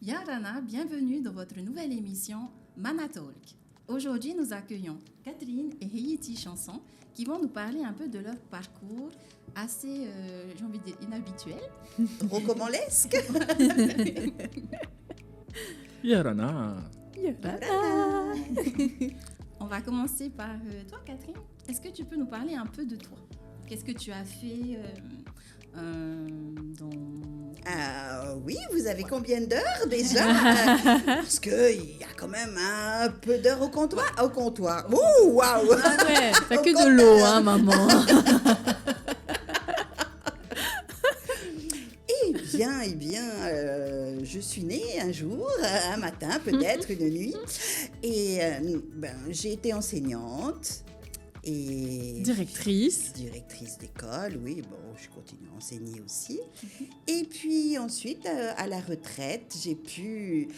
Yarana, bienvenue dans votre nouvelle émission Mana Talk. Aujourd'hui, nous accueillons Catherine et Heiti Chanson qui vont nous parler un peu de leur parcours assez, j'ai envie de dire, inhabituel. Rocambolesque. Yarana. On va commencer par toi, Catherine. Est-ce que tu peux nous parler un peu de toi? Qu'est-ce que tu as fait dans... Oui, vous avez combien d'heures déjà? Parce qu'il y a quand même un peu d'heures au comptoir. Ouh, waouh! Ah ouais, t'as que de l'eau, hein, maman. Eh bien, je suis née un jour, un matin, peut-être une nuit, et j'ai été enseignante. Et Directrice d'école, oui, bon, je continue à enseigner aussi. Et puis ensuite, à la retraite, j'ai pu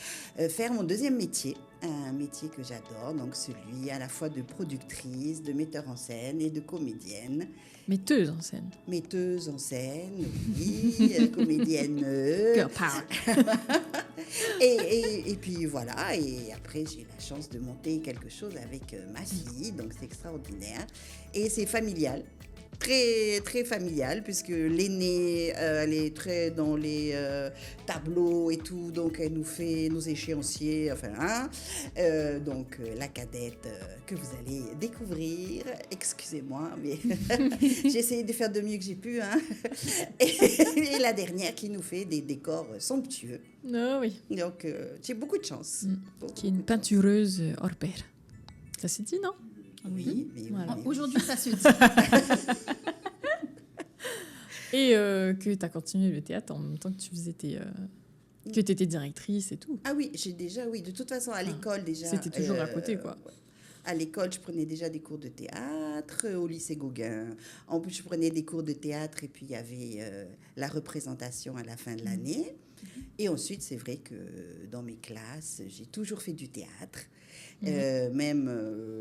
faire mon deuxième métier, un métier que j'adore, donc celui à la fois de productrice, de metteur en scène et de comédienne. metteuse en scène. Metteuse en scène, oui, comédienne. Girl power. Et puis voilà, et après j'ai eu la chance de monter quelque chose avec ma fille, donc c'est extraordinaire. Et c'est familial, très, très familial, puisque l'aînée, elle est très dans les tableaux et tout, donc elle nous fait nos échéanciers, donc la cadette que vous allez découvrir, excusez-moi, mais j'ai essayé de faire de mieux que j'ai pu, hein. Et la dernière qui nous fait des décors somptueux. Ah oui. Donc, j'ai beaucoup de chance. Qui est une peintureuse hors pair. Ça s'est dit, non? Oui, mais Voilà. oui. Aujourd'hui, ça se dit. Et que tu as continué le théâtre en même temps que tu faisais que tu étais directrice et tout. Ah oui, de toute façon, à l'école déjà. C'était toujours à côté, quoi. Ouais. À l'école, je prenais déjà des cours de théâtre, au lycée Gauguin. En plus, je prenais des cours de théâtre et puis il y avait la représentation à la fin de l'année. Et ensuite, c'est vrai que dans mes classes, j'ai toujours fait du théâtre, même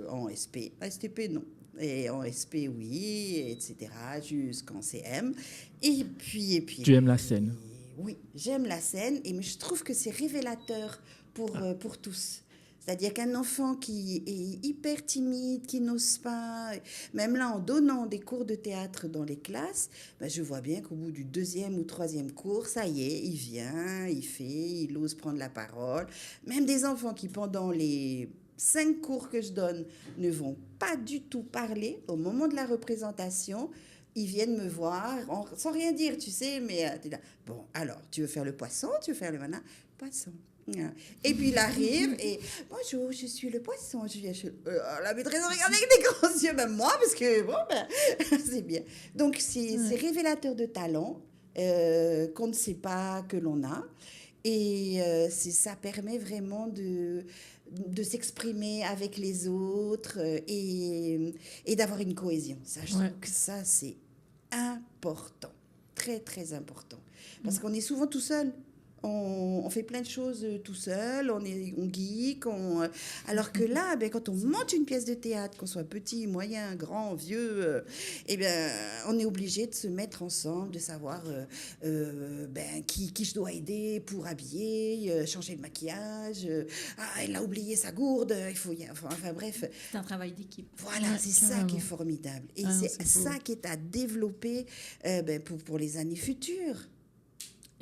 en SP. STP, non. Et en SP, oui, etc., jusqu'en CM. Et puis... Tu aimes la scène? Oui, j'aime la scène, mais je trouve que c'est révélateur pour tous. C'est-à-dire qu'un enfant qui est hyper timide, qui n'ose pas, même là, en donnant des cours de théâtre dans les classes, je vois bien qu'au bout du 2e ou 3e cours, ça y est, il vient, il ose prendre la parole. Même des enfants qui, pendant les 5 cours que je donne, ne vont pas du tout parler, au moment de la représentation, ils viennent me voir, sans rien dire, tu sais, mais t'es là. Bon, alors, tu veux faire le poisson, tu veux faire le mana? Poisson. Et puis il arrive et bonjour, je suis le poisson. La maîtresse regarde avec des grands yeux, même moi, parce que c'est bien. Donc c'est révélateur de talent qu'on ne sait pas que l'on a. Et ça permet vraiment de s'exprimer avec les autres et d'avoir une cohésion. Ça, je trouve que ça, c'est important. Très, très important. Parce qu'on est souvent tout seul. On fait plein de choses tout seul, on geek, alors que là, quand on monte une pièce de théâtre, qu'on soit petit, moyen, grand, vieux, on est obligé de se mettre ensemble, de savoir qui je dois aider pour habiller, changer le maquillage. Elle a oublié sa gourde, il faut bref. C'est un travail d'équipe. Voilà, c'est ça qui est formidable. Et c'est ça qui est à développer pour les années futures.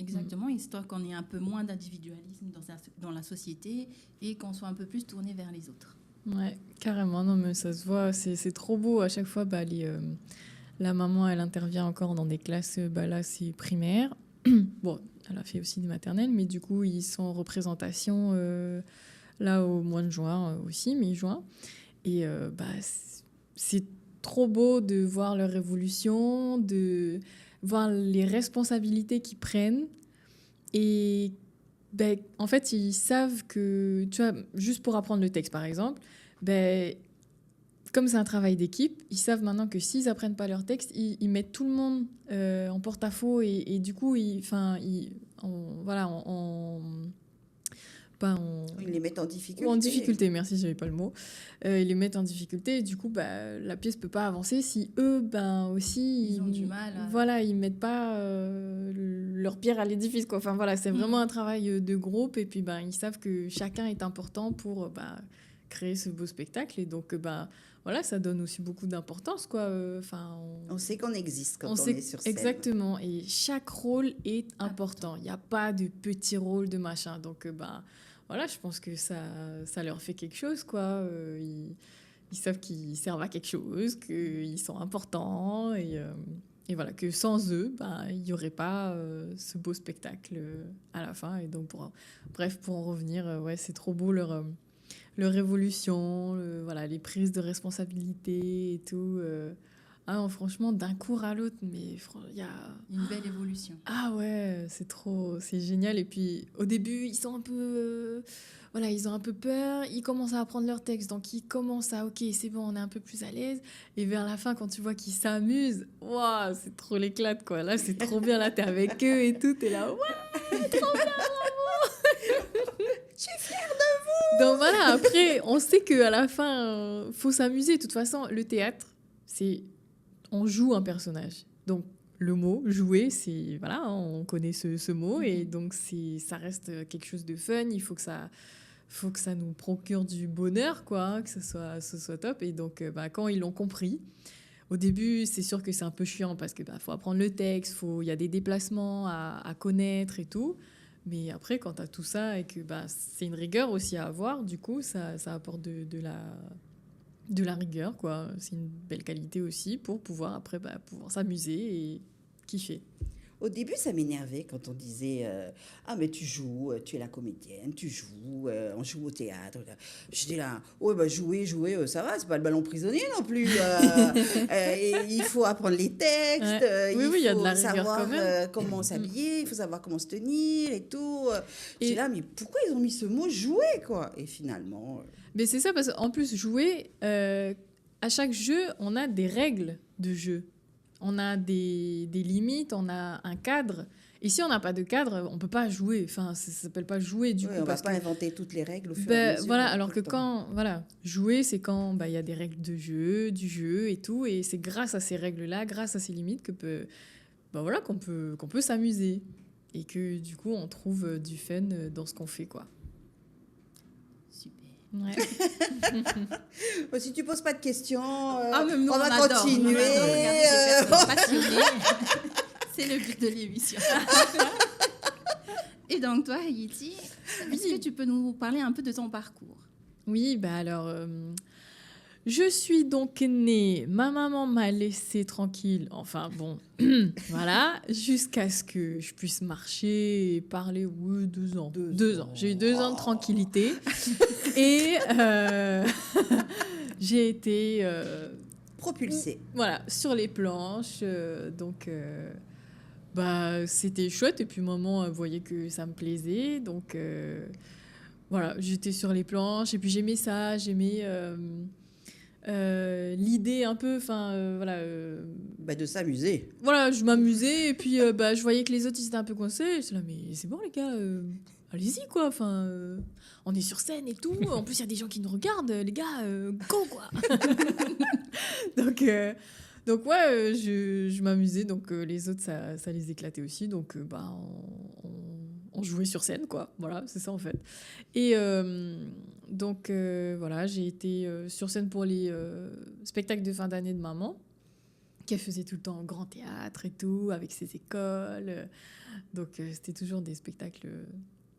Exactement, histoire qu'on ait un peu moins d'individualisme dans la société et qu'on soit un peu plus tourné vers les autres. Ouais, carrément, non mais ça se voit, c'est trop beau. À chaque fois, la maman, elle intervient encore dans des classes, là c'est primaire. Bon, elle a fait aussi des maternelles, mais du coup, ils sont en représentation là au mois de juin aussi, mi-juin. Et c'est trop beau de voir leur évolution, de voir les responsabilités qu'ils prennent. Et en fait, ils savent que, tu vois, juste pour apprendre le texte, par exemple, comme c'est un travail d'équipe, ils savent maintenant que s'ils apprennent pas leur texte, ils mettent tout le monde en porte-à-faux et du coup, ils les mettent en difficulté. En difficulté, merci, j'avais pas le mot. Ils les mettent en difficulté et du coup, la pièce peut pas avancer si eux, aussi... Ils ont du mal. Voilà, ils mettent pas leur pierre à l'édifice, quoi. Enfin, voilà, c'est vraiment un travail de groupe. Et puis, ils savent que chacun est important pour créer ce beau spectacle. Et donc, voilà, ça donne aussi beaucoup d'importance, quoi. On sait qu'on existe quand on sait est sur scène. exactement. Et chaque rôle est important. Il n'y a pas de petit rôle de machin. Donc, voilà, je pense que ça leur fait quelque chose, quoi. Ils savent qu'ils servent à quelque chose, qu'ils sont importants et voilà, que sans eux, il n'y aurait pas ce beau spectacle à la fin. Et donc, pour en revenir, ouais, c'est trop beau leur évolution, voilà, les prises de responsabilité et tout. Non, franchement, d'un cours à l'autre, mais il y a une belle évolution. Ah ouais, c'est génial. Et puis au début, ils sont un peu, voilà, ils ont un peu peur. Ils commencent à apprendre leur texte, donc ils commencent à, ok, c'est bon, on est un peu plus à l'aise. Et vers la fin, quand tu vois qu'ils s'amusent, waouh, c'est trop l'éclate, quoi. Là, c'est trop bien. Là, t'es avec eux et tout, t'es là, ouais, trop bien, bravo. Je suis fière de vous. Donc voilà, après, on sait qu'à la fin, faut s'amuser. De toute façon, le théâtre, on joue un personnage. Donc, le mot jouer, c'est voilà, on connaît ce mot et donc ça reste quelque chose de fun. Il faut que ça nous procure du bonheur, quoi, que ce soit top. Et donc, quand ils l'ont compris, au début, c'est sûr que c'est un peu chiant parce que faut apprendre le texte, il y a des déplacements à connaître et tout. Mais après, quand tu as tout ça et que c'est une rigueur aussi à avoir, du coup, ça apporte de la rigueur, quoi. C'est une belle qualité aussi pour pouvoir après pouvoir s'amuser et kiffer. Au début, ça m'énervait quand on disait ah, mais tu joues, tu es la comédienne, tu joues, on joue au théâtre. Je dis là, ouais, jouer, ça va, c'est pas le ballon prisonnier non plus. Et il faut apprendre les textes, il y a de la rigueur savoir quand même. comment s'habiller, il faut savoir comment se tenir et tout. Je dis là, mais pourquoi ils ont mis ce mot jouer, quoi? Et finalement. Mais c'est ça, parce qu'en plus, jouer, à chaque jeu, on a des règles de jeu. On a des limites, on a un cadre. Et si on n'a pas de cadre, on ne peut pas jouer. Enfin, ça ne s'appelle pas jouer du coup. On ne va pas inventer toutes les règles au fur et à mesure. Voilà, alors que jouer, c'est quand y a des règles de jeu, du jeu et tout. Et c'est grâce à ces règles-là, grâce à ces limites qu'on peut s'amuser. Et que du coup, on trouve du fun dans ce qu'on fait, quoi. Ouais. Si tu poses pas de questions, même nous, on va continuer. C'est le but de l'émission. Et donc toi, Haïti, est-ce que tu peux nous parler un peu de ton parcours? Oui, alors, je suis donc née, ma maman m'a laissée tranquille, enfin bon, voilà, jusqu'à ce que je puisse marcher et parler, 2 ans. 2 ans. J'ai eu 2 ans de tranquillité et j'ai été... propulsée. Voilà, sur les planches, donc... c'était chouette et puis maman voyait que ça me plaisait, donc voilà, j'étais sur les planches et puis j'aimais ça, l'idée un peu, de s'amuser. Voilà, je m'amusais et puis je voyais que les autres ils étaient un peu coincés. Je là, mais c'est bon les gars, allez-y quoi. On est sur scène et tout. En plus il y a des gens qui nous regardent, les gars, go quoi. Donc ouais, je m'amusais. Donc les autres ça les éclatait aussi. Donc on jouait sur scène quoi. Voilà, c'est ça en fait. Et donc voilà, j'ai été sur scène pour les spectacles de fin d'année de maman, qu'elle faisait tout le temps au grand théâtre et tout, avec ses écoles. Donc c'était toujours des spectacles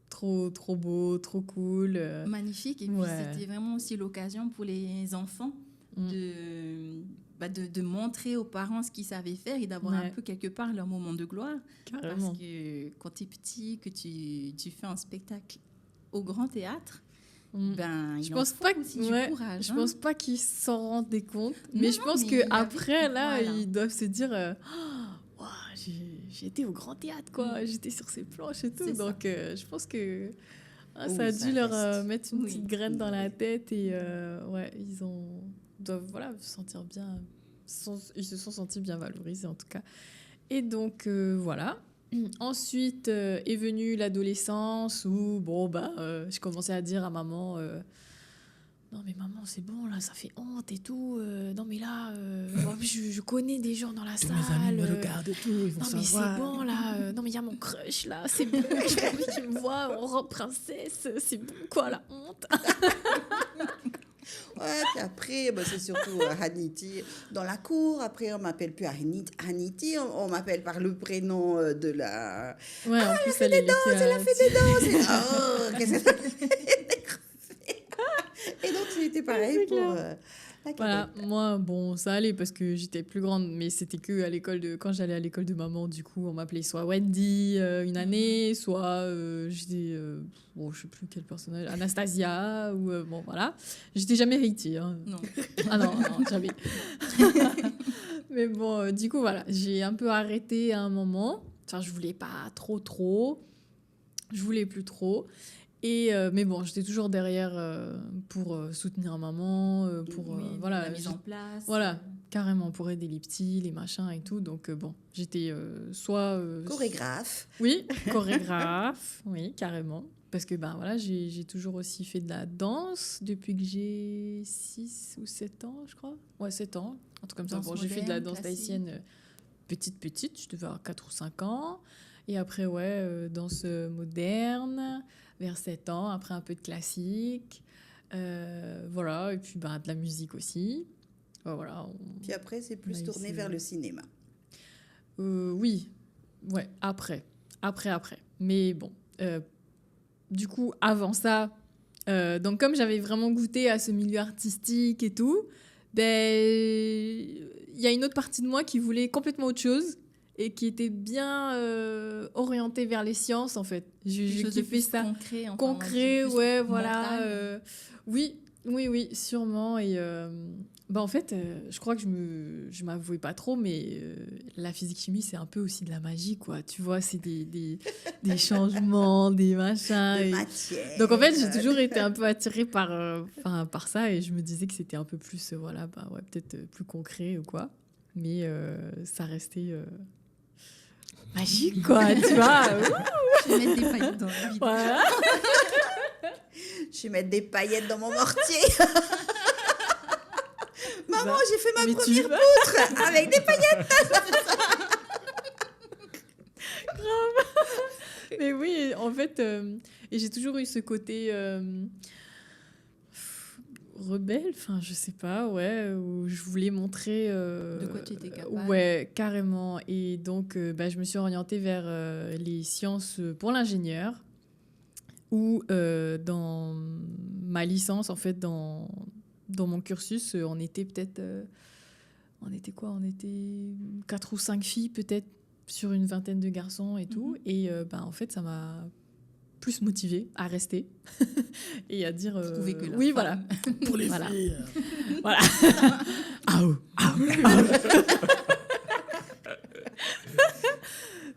trop beaux, trop cool. Magnifique. Et puis c'était vraiment aussi l'occasion pour les enfants de montrer aux parents ce qu'ils savaient faire et d'avoir un peu quelque part leur moment de gloire. Carrément. Parce que quand tu es petit, que tu fais un spectacle au grand théâtre, je pense pas du courage. Je pense pas qu'ils s'en rendent compte, mais je pense qu'après, là, ils doivent se dire j'ai été au grand théâtre, quoi. J'étais sur ces planches et tout. Donc, je pense que ça a dû leur mettre une petite graine dans la tête et ils doivent se sentir bien. Ils se sont sentis bien valorisés, en tout cas. Et donc, voilà. Ensuite est venue l'adolescence où je commençais à dire à maman non mais maman c'est bon là, ça fait honte et tout. Non mais là, je connais des gens dans la Tous salle. mes amis me regardent et tout, ils vont Non mais savoir. c'est bon là. Non mais il y a mon crush là, c'est bon. J'ai envie qu'il me voit en robe princesse. C'est bon quoi la honte. Ouais, puis après, bah, c'est surtout Haniti dans la cour. Après, on m'appelle plus Haniti, on m'appelle par le prénom de la... Ouais, en plus elle était Oh, qu'est-ce que ça Et donc, c'était pareil c'est pour clair. la Voilà, cadette. moi, bon, ça allait parce que j'étais plus grande, mais c'était que à l'école de... Quand j'allais à l'école de maman, du coup, on m'appelait soit Wendy une année, soit j'étais... bon, je sais plus quel personnage, Anastasia, ou... bon, voilà. J'étais jamais Haiti, hein. Non. Ah non, non, jamais. Mais bon, du coup, voilà, j'ai un peu arrêté à un moment. Enfin, je voulais pas trop. Je voulais plus trop. Et, mais bon, j'étais toujours derrière pour soutenir maman, pour Oui, voilà, la mise en place. voilà, carrément pour aider les petits, les machins et tout. Donc bon, j'étais soit Chorégraphe. oui, chorégraphe, oui, carrément. Parce que ben voilà, j'ai toujours aussi fait de la danse depuis que j'ai 6 ou 7 ans, je crois. Ouais, 7 ans, un truc comme ça. Danse Bon, j'ai fait de la moderne, danse classique. tahitienne petite, je devais avoir 4 ou 5 ans. Et après, ouais, danse moderne, vers 7 ans. Après, un peu de classique. Voilà, et puis ben, de la musique aussi. Voilà. Puis après, c'est on a plus eu tourné ces- vers le cinéma. Oui, ouais, après. Mais bon, du coup, avant ça, donc comme j'avais vraiment goûté à ce milieu artistique et tout, ben, il y a une autre partie de moi qui voulait complètement autre chose et qui était bien orientée vers les sciences, en fait. Quelque J'ai chose de kiffé plus ça. concret. Enfin, Concret, plus ouais, voilà. mental. Oui, sûrement. Et bah en fait, je crois que je m'avouais pas trop, mais la physique-chimie, c'est un peu aussi de la magie, quoi. Tu vois, c'est des changements, des machins. De et- matière. Donc en fait, j'ai toujours été un peu attirée par ça et je me disais que c'était un peu plus, voilà, bah ouais, peut-être plus concret ou quoi. Mais ça restait magique, quoi, tu vois. Je vais mettre des paillettes dans la vidéo. Voilà. Je vais mettre des paillettes dans mon mortier. Maman, Bah, j'ai fait ma mais tu première vois. poutre avec des paillettes. Mais oui, en fait, et j'ai toujours eu ce côté rebelle, enfin, je sais pas, ouais, où je voulais montrer. De quoi tu étais capable. Ouais, carrément. Et donc, bah, je me suis orientée vers les sciences pour l'ingénieur, où dans ma licence, en fait, dans mon cursus, on était peut-être. On était quoi? On était 4 ou 5 filles, peut-être, sur une vingtaine de garçons et tout. Et bah, en fait, ça m'a plus motivée à rester et à dire Prouver que la oui, femme- voilà. Pour les Voilà. filles. Voilà.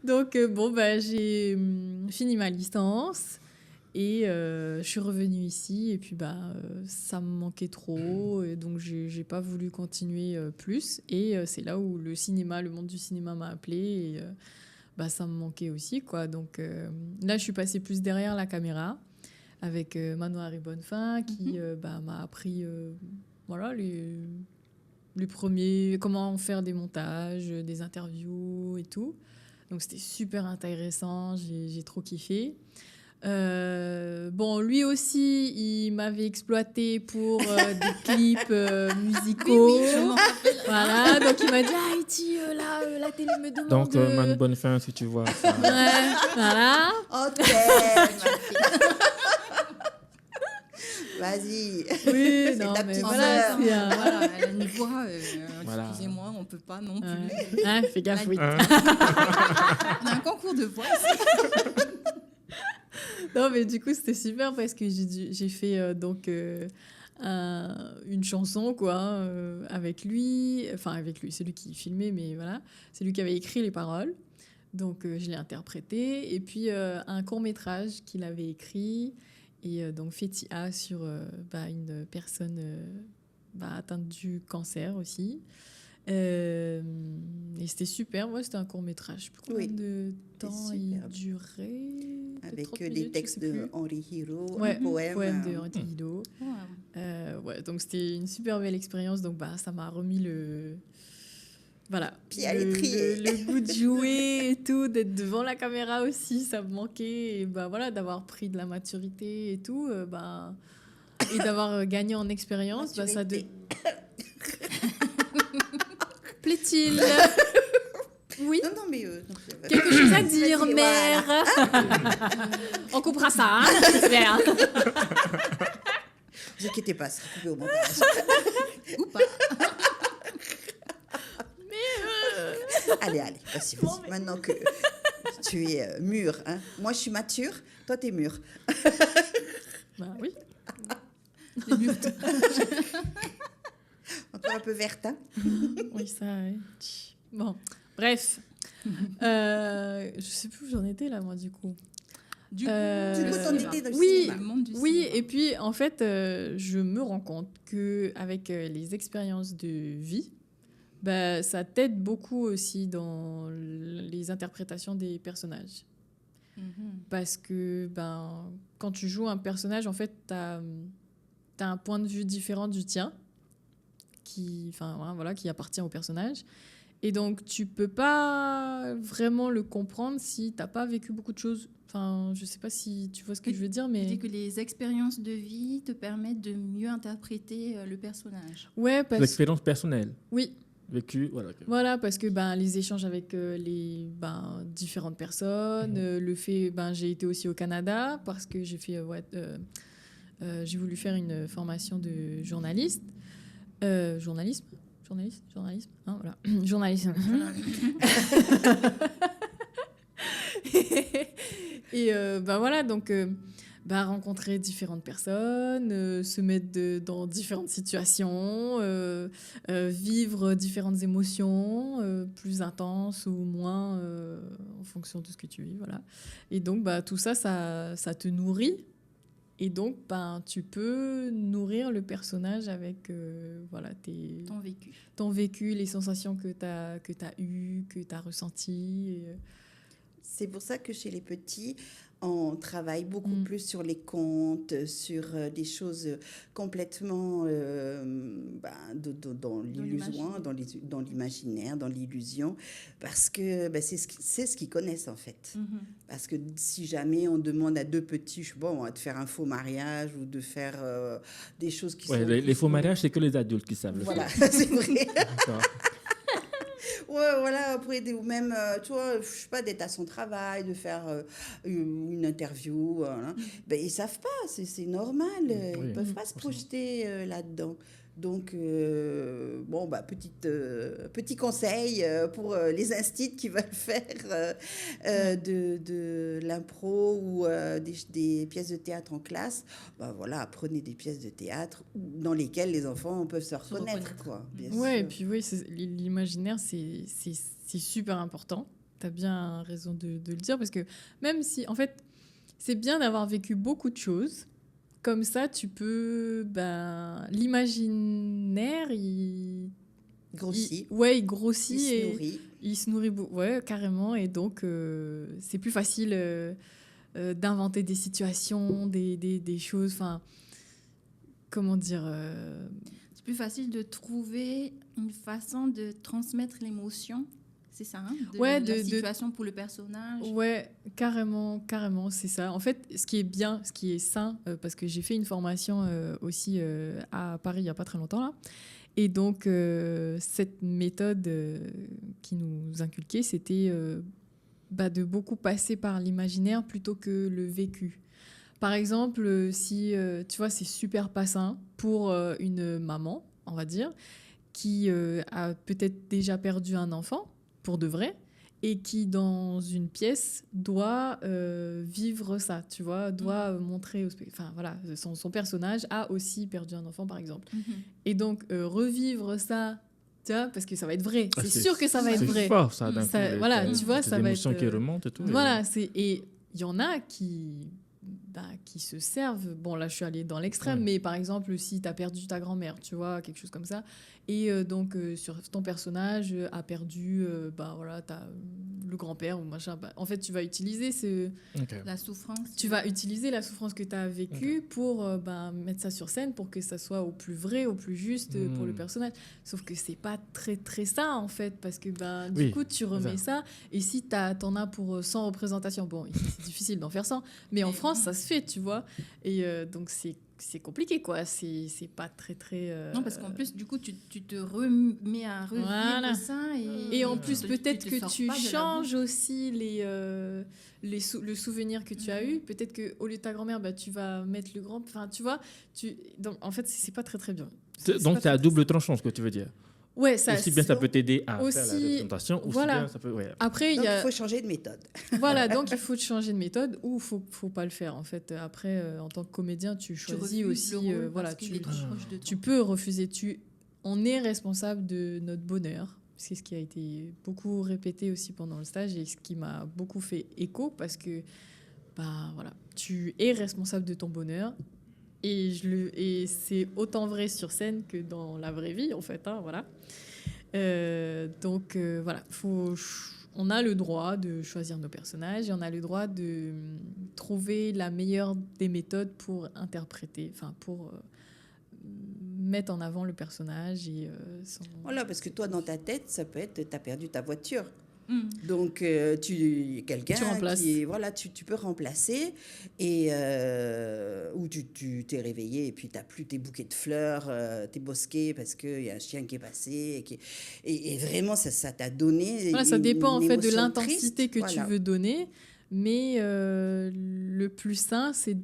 Donc, bon, bah, j'ai fini ma licence et je suis revenue ici. Et puis, bah, ça me manquait trop. Et donc, j'ai pas voulu continuer plus. Et c'est là où le cinéma, le monde du cinéma m'a appelée. Et bah, ça me manquait aussi, quoi. Donc, là, je suis passée plus derrière la caméra avec Manoir et Bonnefin qui bah, m'a appris voilà, les premiers, comment faire des montages, des interviews et tout. Donc c'était super intéressant, j'ai trop kiffé. Bon, lui aussi, il m'avait exploité pour des clips musicaux. Oui, je m'en rappelle. Voilà, donc il m'a dit ah, Haïti, là, la télé me demande. Donc, Manu Bonnefin, si tu vois ça. Ouais, voilà. Oh, t'aimes, ma fille. Vas-y. Oui, C'est non, ta mais petite voilà, sœur. c'est un. Voilà, elle a une voix. Voilà. Excusez-moi, on peut pas non plus. Ouais. Hein, fais gaffe, oui. Hein? On a un concours de voix ici. Non, mais du coup, c'était super parce que j'ai fait donc une chanson, quoi, avec lui. Enfin, avec lui, c'est lui qui filmait, mais voilà. C'est lui qui avait écrit les paroles. Donc, je l'ai interprété. Et puis, un court-métrage qu'il avait écrit. Et donc, Fétia sur bah, une personne bah, atteinte du cancer aussi. Et c'était super. Moi, c'était un court-métrage. Je sais plus combien de temps il durait. Avec 30 des minutes, textes de Henri Hiro, ouais, un poème. de Henri Hiro. Wow. Ouais, donc c'était une super belle expérience. Donc ça m'a remis le... Voilà. Pied à l'étrier. Le goût de jouer et tout, d'être devant la caméra aussi, ça me manquait. Et voilà, d'avoir pris de la maturité et tout, et d'avoir gagné en expérience, ça Plaît-il? Oui. Non, mais... Quelque chose à dire, Vas-y, mère. On coupera ça, hein? Super. Ne vous inquiétez pas, c'est coupé au montage. Ou pas. Allez, vas-y. Maintenant que tu es mûr, hein. Moi, je suis mature, toi, tu es mûr. Bah oui. Les murs. Encore un peu verte, hein. Oui, ça, oui. Bon, bref. Je sais plus où j'en étais là, moi, du coup. Du coup, t'en étais dans le oui, cinéma. Le monde du oui, cinéma. et puis en fait, je me rends compte que avec les expériences de vie, ça t'aide beaucoup aussi dans les interprétations des personnages. Parce que quand tu joues un personnage, en fait, t'as un point de vue différent du tien, qui appartient au personnage. Et donc, tu peux pas vraiment le comprendre si t'as pas vécu beaucoup de choses. Enfin, je sais pas si tu vois ce que je veux dire, mais... Tu dis que les expériences de vie te permettent de mieux interpréter le personnage. Ouais, L'expérience personnelle. Oui. Vécue, voilà. Voilà, parce que les échanges avec les différentes personnes, le fait... j'ai été aussi au Canada parce que j'ai fait... j'ai voulu faire une formation de journaliste. Journalisme, hein, voilà. Journalisme. Et voilà, donc rencontrer différentes personnes, se mettre dans différentes situations, vivre différentes émotions, plus intenses ou moins, en fonction de ce que tu vis, voilà. Et donc, tout ça, ça te nourrit. Et donc, tu peux nourrir le personnage avec ton vécu, les sensations que tu as eues, que tu as ressenties. C'est pour ça que chez les petits, on travaille beaucoup plus sur les contes, sur des choses complètement dans l'illusion, dans l'imaginaire, dans l'illusion, parce que c'est ce qu'ils connaissent en fait. Parce que si jamais on demande à deux petits, on va te faire un faux mariage ou de faire des choses qui sont... Les faux mariages, c'est que les adultes qui savent le faire. Voilà, c'est vrai. D'accord. Ouais, voilà, après, ou même, tu vois, je sais pas, d'être à son travail, de faire une interview, voilà. Ils savent pas, c'est normal, ils peuvent pas se projeter là-dedans. Donc, petit conseil pour les instits qui veulent faire de l'impro ou des pièces de théâtre en classe. Apprenez des pièces de théâtre dans lesquelles les enfants peuvent se reconnaître, quoi. Bien sûr. Et puis l'imaginaire, c'est super important. Tu as bien raison de le dire, parce que même si, en fait, c'est bien d'avoir vécu beaucoup de choses. Comme ça, tu peux... l'imaginaire, il grossit. Il grossit. Il se nourrit. Il se nourrit, carrément. Et donc, c'est plus facile d'inventer des situations, des choses... Enfin, comment dire... C'est plus facile de trouver une façon de transmettre l'émotion. C'est ça, hein, la situation pour le personnage. Ouais, carrément, c'est ça. En fait, ce qui est bien, ce qui est sain, parce que j'ai fait une formation aussi à Paris il n'y a pas très longtemps, là. Et donc, cette méthode qui nous inculquait, c'était de beaucoup passer par l'imaginaire plutôt que le vécu. Par exemple, si, tu vois, c'est super pas sain pour une maman, on va dire, qui a peut-être déjà perdu un enfant, pour de vrai, et qui, dans une pièce, doit vivre ça, tu vois, doit montrer... son personnage a aussi perdu un enfant, par exemple. Et donc, revivre ça, tu vois, parce que ça va être vrai. C'est sûr que ça va être vrai. C'est fort, ça, d'un coup. Voilà, tu vois, ça va être... l'émotion qui remonte et tout. Voilà, et il y en a qui... qui se servent. Bon, là, je suis allée dans l'extrême, mais par exemple, si tu as perdu ta grand-mère, tu vois, quelque chose comme ça, et donc sur ton personnage a perdu, le grand-père ou machin, en fait, tu vas utiliser La souffrance. tu vas utiliser la souffrance que tu as vécue pour mettre ça sur scène pour que ça soit au plus vrai, au plus juste pour le personnage. Sauf que c'est pas très très ça en fait, parce que du coup tu remets ça, et si t'en as pour 100 représentations, bon, c'est difficile d'en faire 100, mais en France ça se fait, tu vois, et donc c'est compliqué, quoi. C'est pas très très Non, parce qu'en plus du coup tu te remets à revivre ça, et en plus peut-être que tu changes aussi le souvenir que tu as eu. Peut-être que au lieu de ta grand-mère, tu vas mettre le grand, enfin tu vois, donc en fait c'est pas très très bien. Donc c'est à double tranchant, ce que tu veux dire. Ouais, ça aussi bien ça peut t'aider à aussi, faire la représentation, aussi bien ça peut. Après, il faut changer de méthode. Voilà, donc il faut changer de méthode, ou faut pas le faire en fait. Après, en tant que comédien, tu choisis aussi. Tu peux refuser. On est responsable de notre bonheur. C'est ce qui a été beaucoup répété aussi pendant le stage et ce qui m'a beaucoup fait écho, parce que tu es responsable de ton bonheur. Et c'est autant vrai sur scène que dans la vraie vie, en fait. Voilà. Donc, on a le droit de choisir nos personnages, et on a le droit de trouver la meilleure des méthodes pour interpréter, pour mettre en avant le personnage. Voilà, parce que toi, dans ta tête, ça peut être t'as perdu ta voiture. Donc, quelqu'un tu remplaces. Tu peux remplacer, ou tu t'es réveillé et puis tu n'as plus tes bouquets de fleurs, tes bosquets, parce qu'il y a un chien qui est passé. Et vraiment, ça t'a donné. Ça dépend en fait de émotion l'intensité triste, que tu veux donner. Mais le plus sain, c'est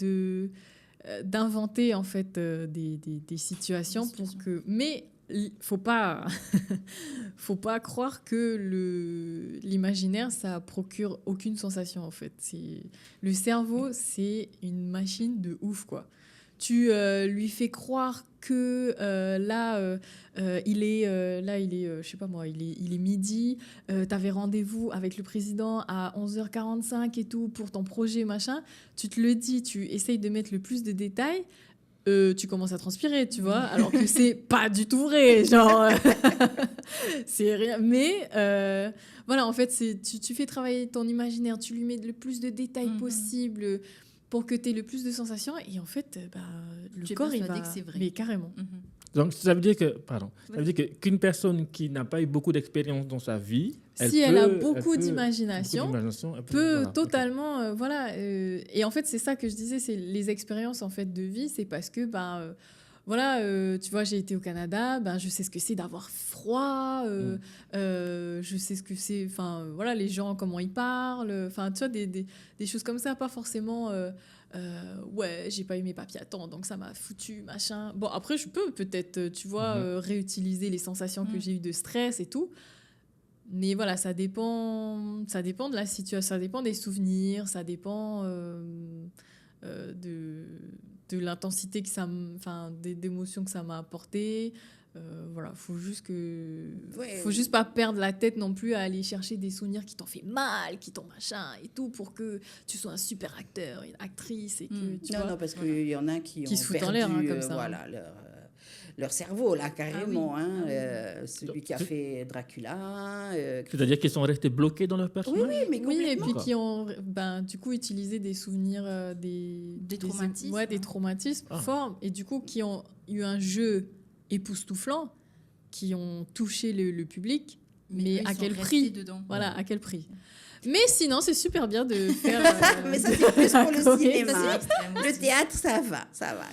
d'inventer en fait des situations pour que. Mais faut pas croire que l'imaginaire ça procure aucune sensation en fait. Le cerveau, c'est une machine de ouf, quoi. Tu lui fais croire que il est je sais pas moi, il est midi, t'avais rendez-vous avec le président à 11h45 et tout pour ton projet machin, tu te le dis, tu essayes de mettre le plus de détails. Tu commences à transpirer, tu vois, alors que c'est pas du tout vrai, genre c'est rien. Mais voilà, en fait, tu fais travailler ton imaginaire, tu lui mets le plus de détails possible pour que tu aies le plus de sensations, et en fait, le corps il va. Que c'est vrai. Mais carrément. Donc ça veut dire qu'une personne qui n'a pas eu beaucoup d'expérience dans sa vie, si elle a beaucoup d'imagination, peut totalement et en fait c'est ça que je disais, c'est les expériences en fait de vie, c'est parce que tu vois, j'ai été au Canada, je sais ce que c'est d'avoir froid, je sais ce que c'est, les gens comment ils parlent, tu vois, des choses comme ça, pas forcément j'ai pas eu mes papiers à temps donc ça m'a foutu machin. Bon, après je peux peut-être tu vois réutiliser les sensations que j'ai eues de stress et tout. Mais voilà, ça dépend de la situation, ça dépend des souvenirs, ça dépend de l'intensité d'émotions que ça m'a apporté. Faut juste pas perdre la tête non plus à aller chercher des souvenirs qui t'ont fait mal, qui t'ont machin et tout, pour que tu sois un super acteur, une actrice, et que tu vois. Non, parce qu'il y en a qui ont se foutent perdu en l'air comme ça. Leur cerveau, là, carrément. Celui qui a fait Dracula. C'est-à-dire qu'ils sont restés bloqués dans leur personnage. Oui, mais complètement. Et puis qui ont du coup utilisé des souvenirs, des traumatismes, des traumatismes forts, et du coup qui ont eu un jeu époustouflant, qui ont touché le public, mais à quel prix dedans. Voilà, à quel prix. Mais sinon, c'est super bien de faire. Mais ça, c'est plus pour le cinéma. Le théâtre, ça va.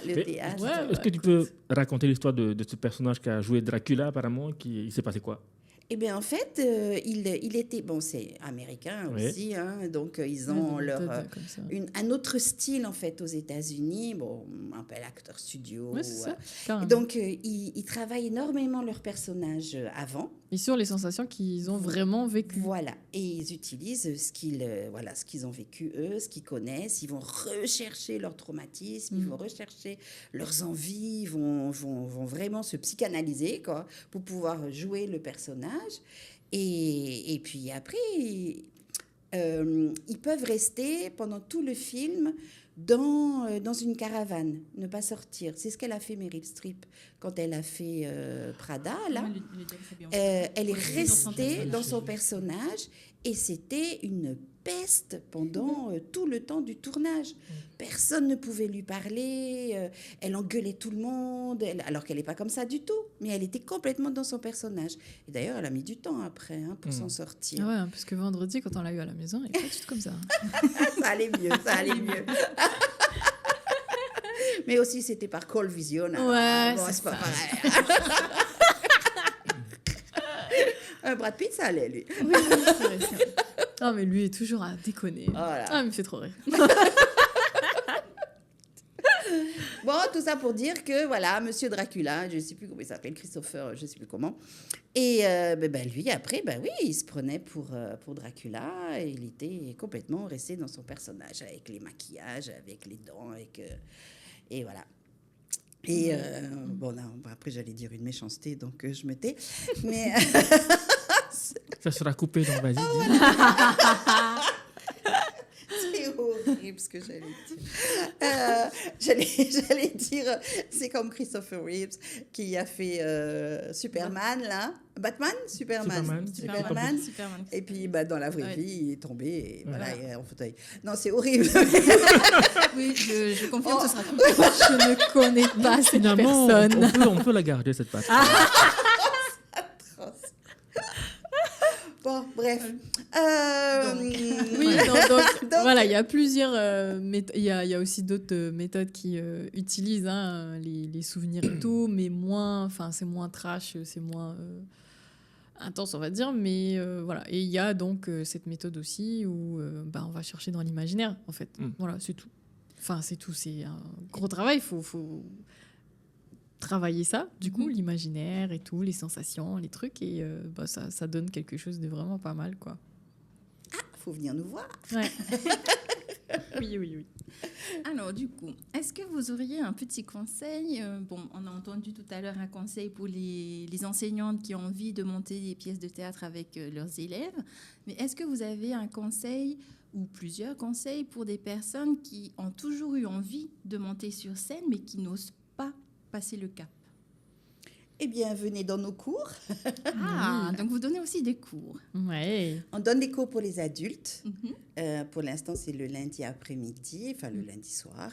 Le théâtre. Est-ce que tu peux raconter l'histoire de ce personnage qui a joué Dracula, apparemment, il s'est passé quoi? Eh bien, en fait, il était... Bon, c'est américain aussi, donc ils ont un autre style, en fait, aux États-Unis. Bon, on appelle acteur studio. Ouais, c'est ça, donc, ils travaillent énormément leurs personnages avant. Et sur les sensations qu'ils ont vraiment vécues. Voilà. Et ils utilisent ce qu'ils ont vécu, eux, ce qu'ils connaissent. Ils vont rechercher leur traumatisme, ils vont rechercher leurs envies, ils vont vraiment se psychanalyser, quoi, pour pouvoir jouer le personnage. Et puis après, ils peuvent rester pendant tout le film dans une caravane, ne pas sortir. C'est ce qu'elle a fait, Meryl Streep, quand elle a fait Prada, là. Elle est restée dans son personnage et c'était une peste pendant tout le temps du tournage. Personne ne pouvait lui parler, elle engueulait tout le monde, alors qu'elle n'est pas comme ça du tout, mais elle était complètement dans son personnage. Et d'ailleurs, elle a mis du temps après pour s'en sortir. Ah ouais, parce que vendredi, quand on l'a eu à la maison, elle n'est pas du tout comme ça. Ça allait mieux, ça allait mieux. Mais aussi, c'était par Call Vision. Ouais, bon, c'est pas pareil. Brad Pitt, ça allait, lui. Oui, c'est vrai, c'est vrai. Non, mais lui est toujours à déconner. Voilà. Ah, il me fait trop rire. Bon, tout ça pour dire que, voilà, Monsieur Dracula, je ne sais plus comment il s'appelle, Christopher, je ne sais plus comment. Et lui, après, oui, il se prenait pour Dracula. Et il était complètement resté dans son personnage, avec les maquillages, avec les dents, et voilà. Et bon, là, après, j'allais dire une méchanceté, donc je me tais. Mais... Ça sera coupé, donc vas-y. C'est horrible ce que j'allais dire. J'allais dire, c'est comme Christopher Reeves qui a fait Superman, là. Batman Superman. Et puis, dans la vraie vie, il est tombé et voilà, il est en fauteuil. Non, c'est horrible. Oui, je confirme, ce sera coupé. Je ne connais pas cette Finalement, personne. on peut la garder, cette partie. Bon, bref. Oui, donc, voilà, il y a plusieurs méthodes. Il y a aussi d'autres méthodes qui utilisent les souvenirs et tout, mais c'est moins trash, c'est moins intense, on va dire. Mais voilà. Et il y a donc cette méthode aussi où on va chercher dans l'imaginaire, en fait. Voilà, c'est tout. Enfin, c'est tout. C'est un gros travail. Il faut travailler ça, du coup, l'imaginaire et tout, les sensations, les trucs, et ça donne quelque chose de vraiment pas mal, quoi. Ah, faut venir nous voir. Ouais. Oui. Alors, du coup, est-ce que vous auriez un petit conseil on a entendu tout à l'heure un conseil pour les enseignantes qui ont envie de monter des pièces de théâtre avec leurs élèves, mais est-ce que vous avez un conseil ou plusieurs conseils pour des personnes qui ont toujours eu envie de monter sur scène, mais qui n'osent pas passer le cap? Eh bien, venez dans nos cours. Ah, donc vous donnez aussi des cours. Ouais. On donne des cours pour les adultes. Pour l'instant, c'est le lundi après-midi, enfin le lundi soir.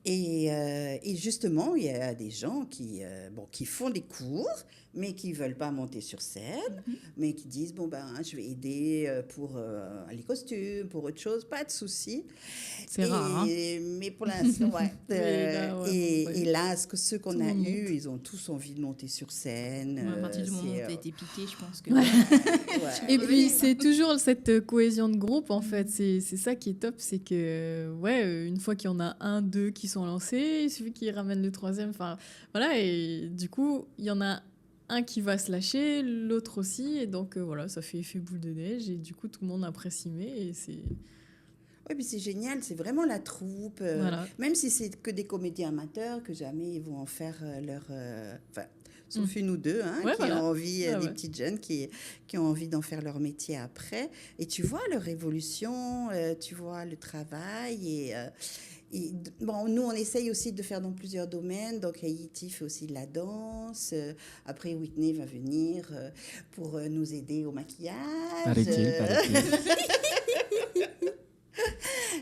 Et justement, il y a des gens qui font des cours, mais qui ne veulent pas monter sur scène, mais qui disent, je vais aider pour les costumes, pour autre chose, pas de souci. C'est rare, mais pour l'instant, et là, ceux qu'on a eus, ils ont tous envie de monter sur scène. À partir du moment où tu as été piqué, je pense que... Et puis, c'est toujours cette cohésion de groupe, en fait. C'est ça qui est top, c'est que, une fois qu'il y en a un, deux qui sont lancés, il suffit qu'ils ramènent le troisième. Enfin, voilà, et du coup, il y en a un qui va se lâcher, l'autre aussi, et donc ça fait effet boule de neige, et du coup, tout le monde apprécie, et c'est... Oui, puis c'est génial, c'est vraiment la troupe. Voilà. Même si c'est que des comédiens amateurs, que jamais ils vont en faire leur... sauf une ou deux qui ont envie, des petites jeunes qui ont envie d'en faire leur métier après. Et tu vois leur évolution, tu vois le travail. Nous, on essaye aussi de faire dans plusieurs domaines. Donc, Haïti fait aussi de la danse. Après, Whitney va venir pour nous aider au maquillage. Paraît-il.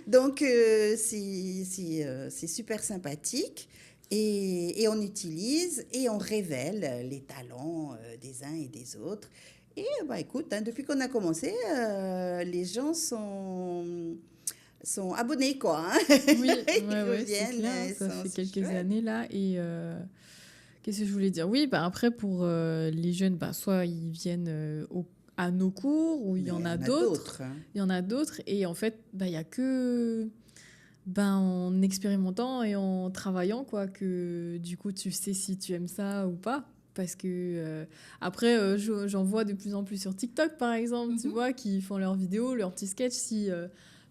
Donc, c'est super sympathique. Et on utilise et on révèle les talents des uns et des autres. Et écoute, depuis qu'on a commencé, les gens sont abonnés, quoi. Oui, Ils c'est reviennent. clair, ça fait quelques années, là. Et qu'est-ce que je voulais dire? Oui, après, pour les jeunes, soit ils viennent à nos cours, ou il y en a d'autres. Il y en a d'autres. Et en fait, il n'y a que... en expérimentant et en travaillant, quoi, que du coup, tu sais si tu aimes ça ou pas. Parce que après, j'en vois de plus en plus sur TikTok, par exemple, tu vois, qui font leurs vidéos, leurs petits sketchs. Si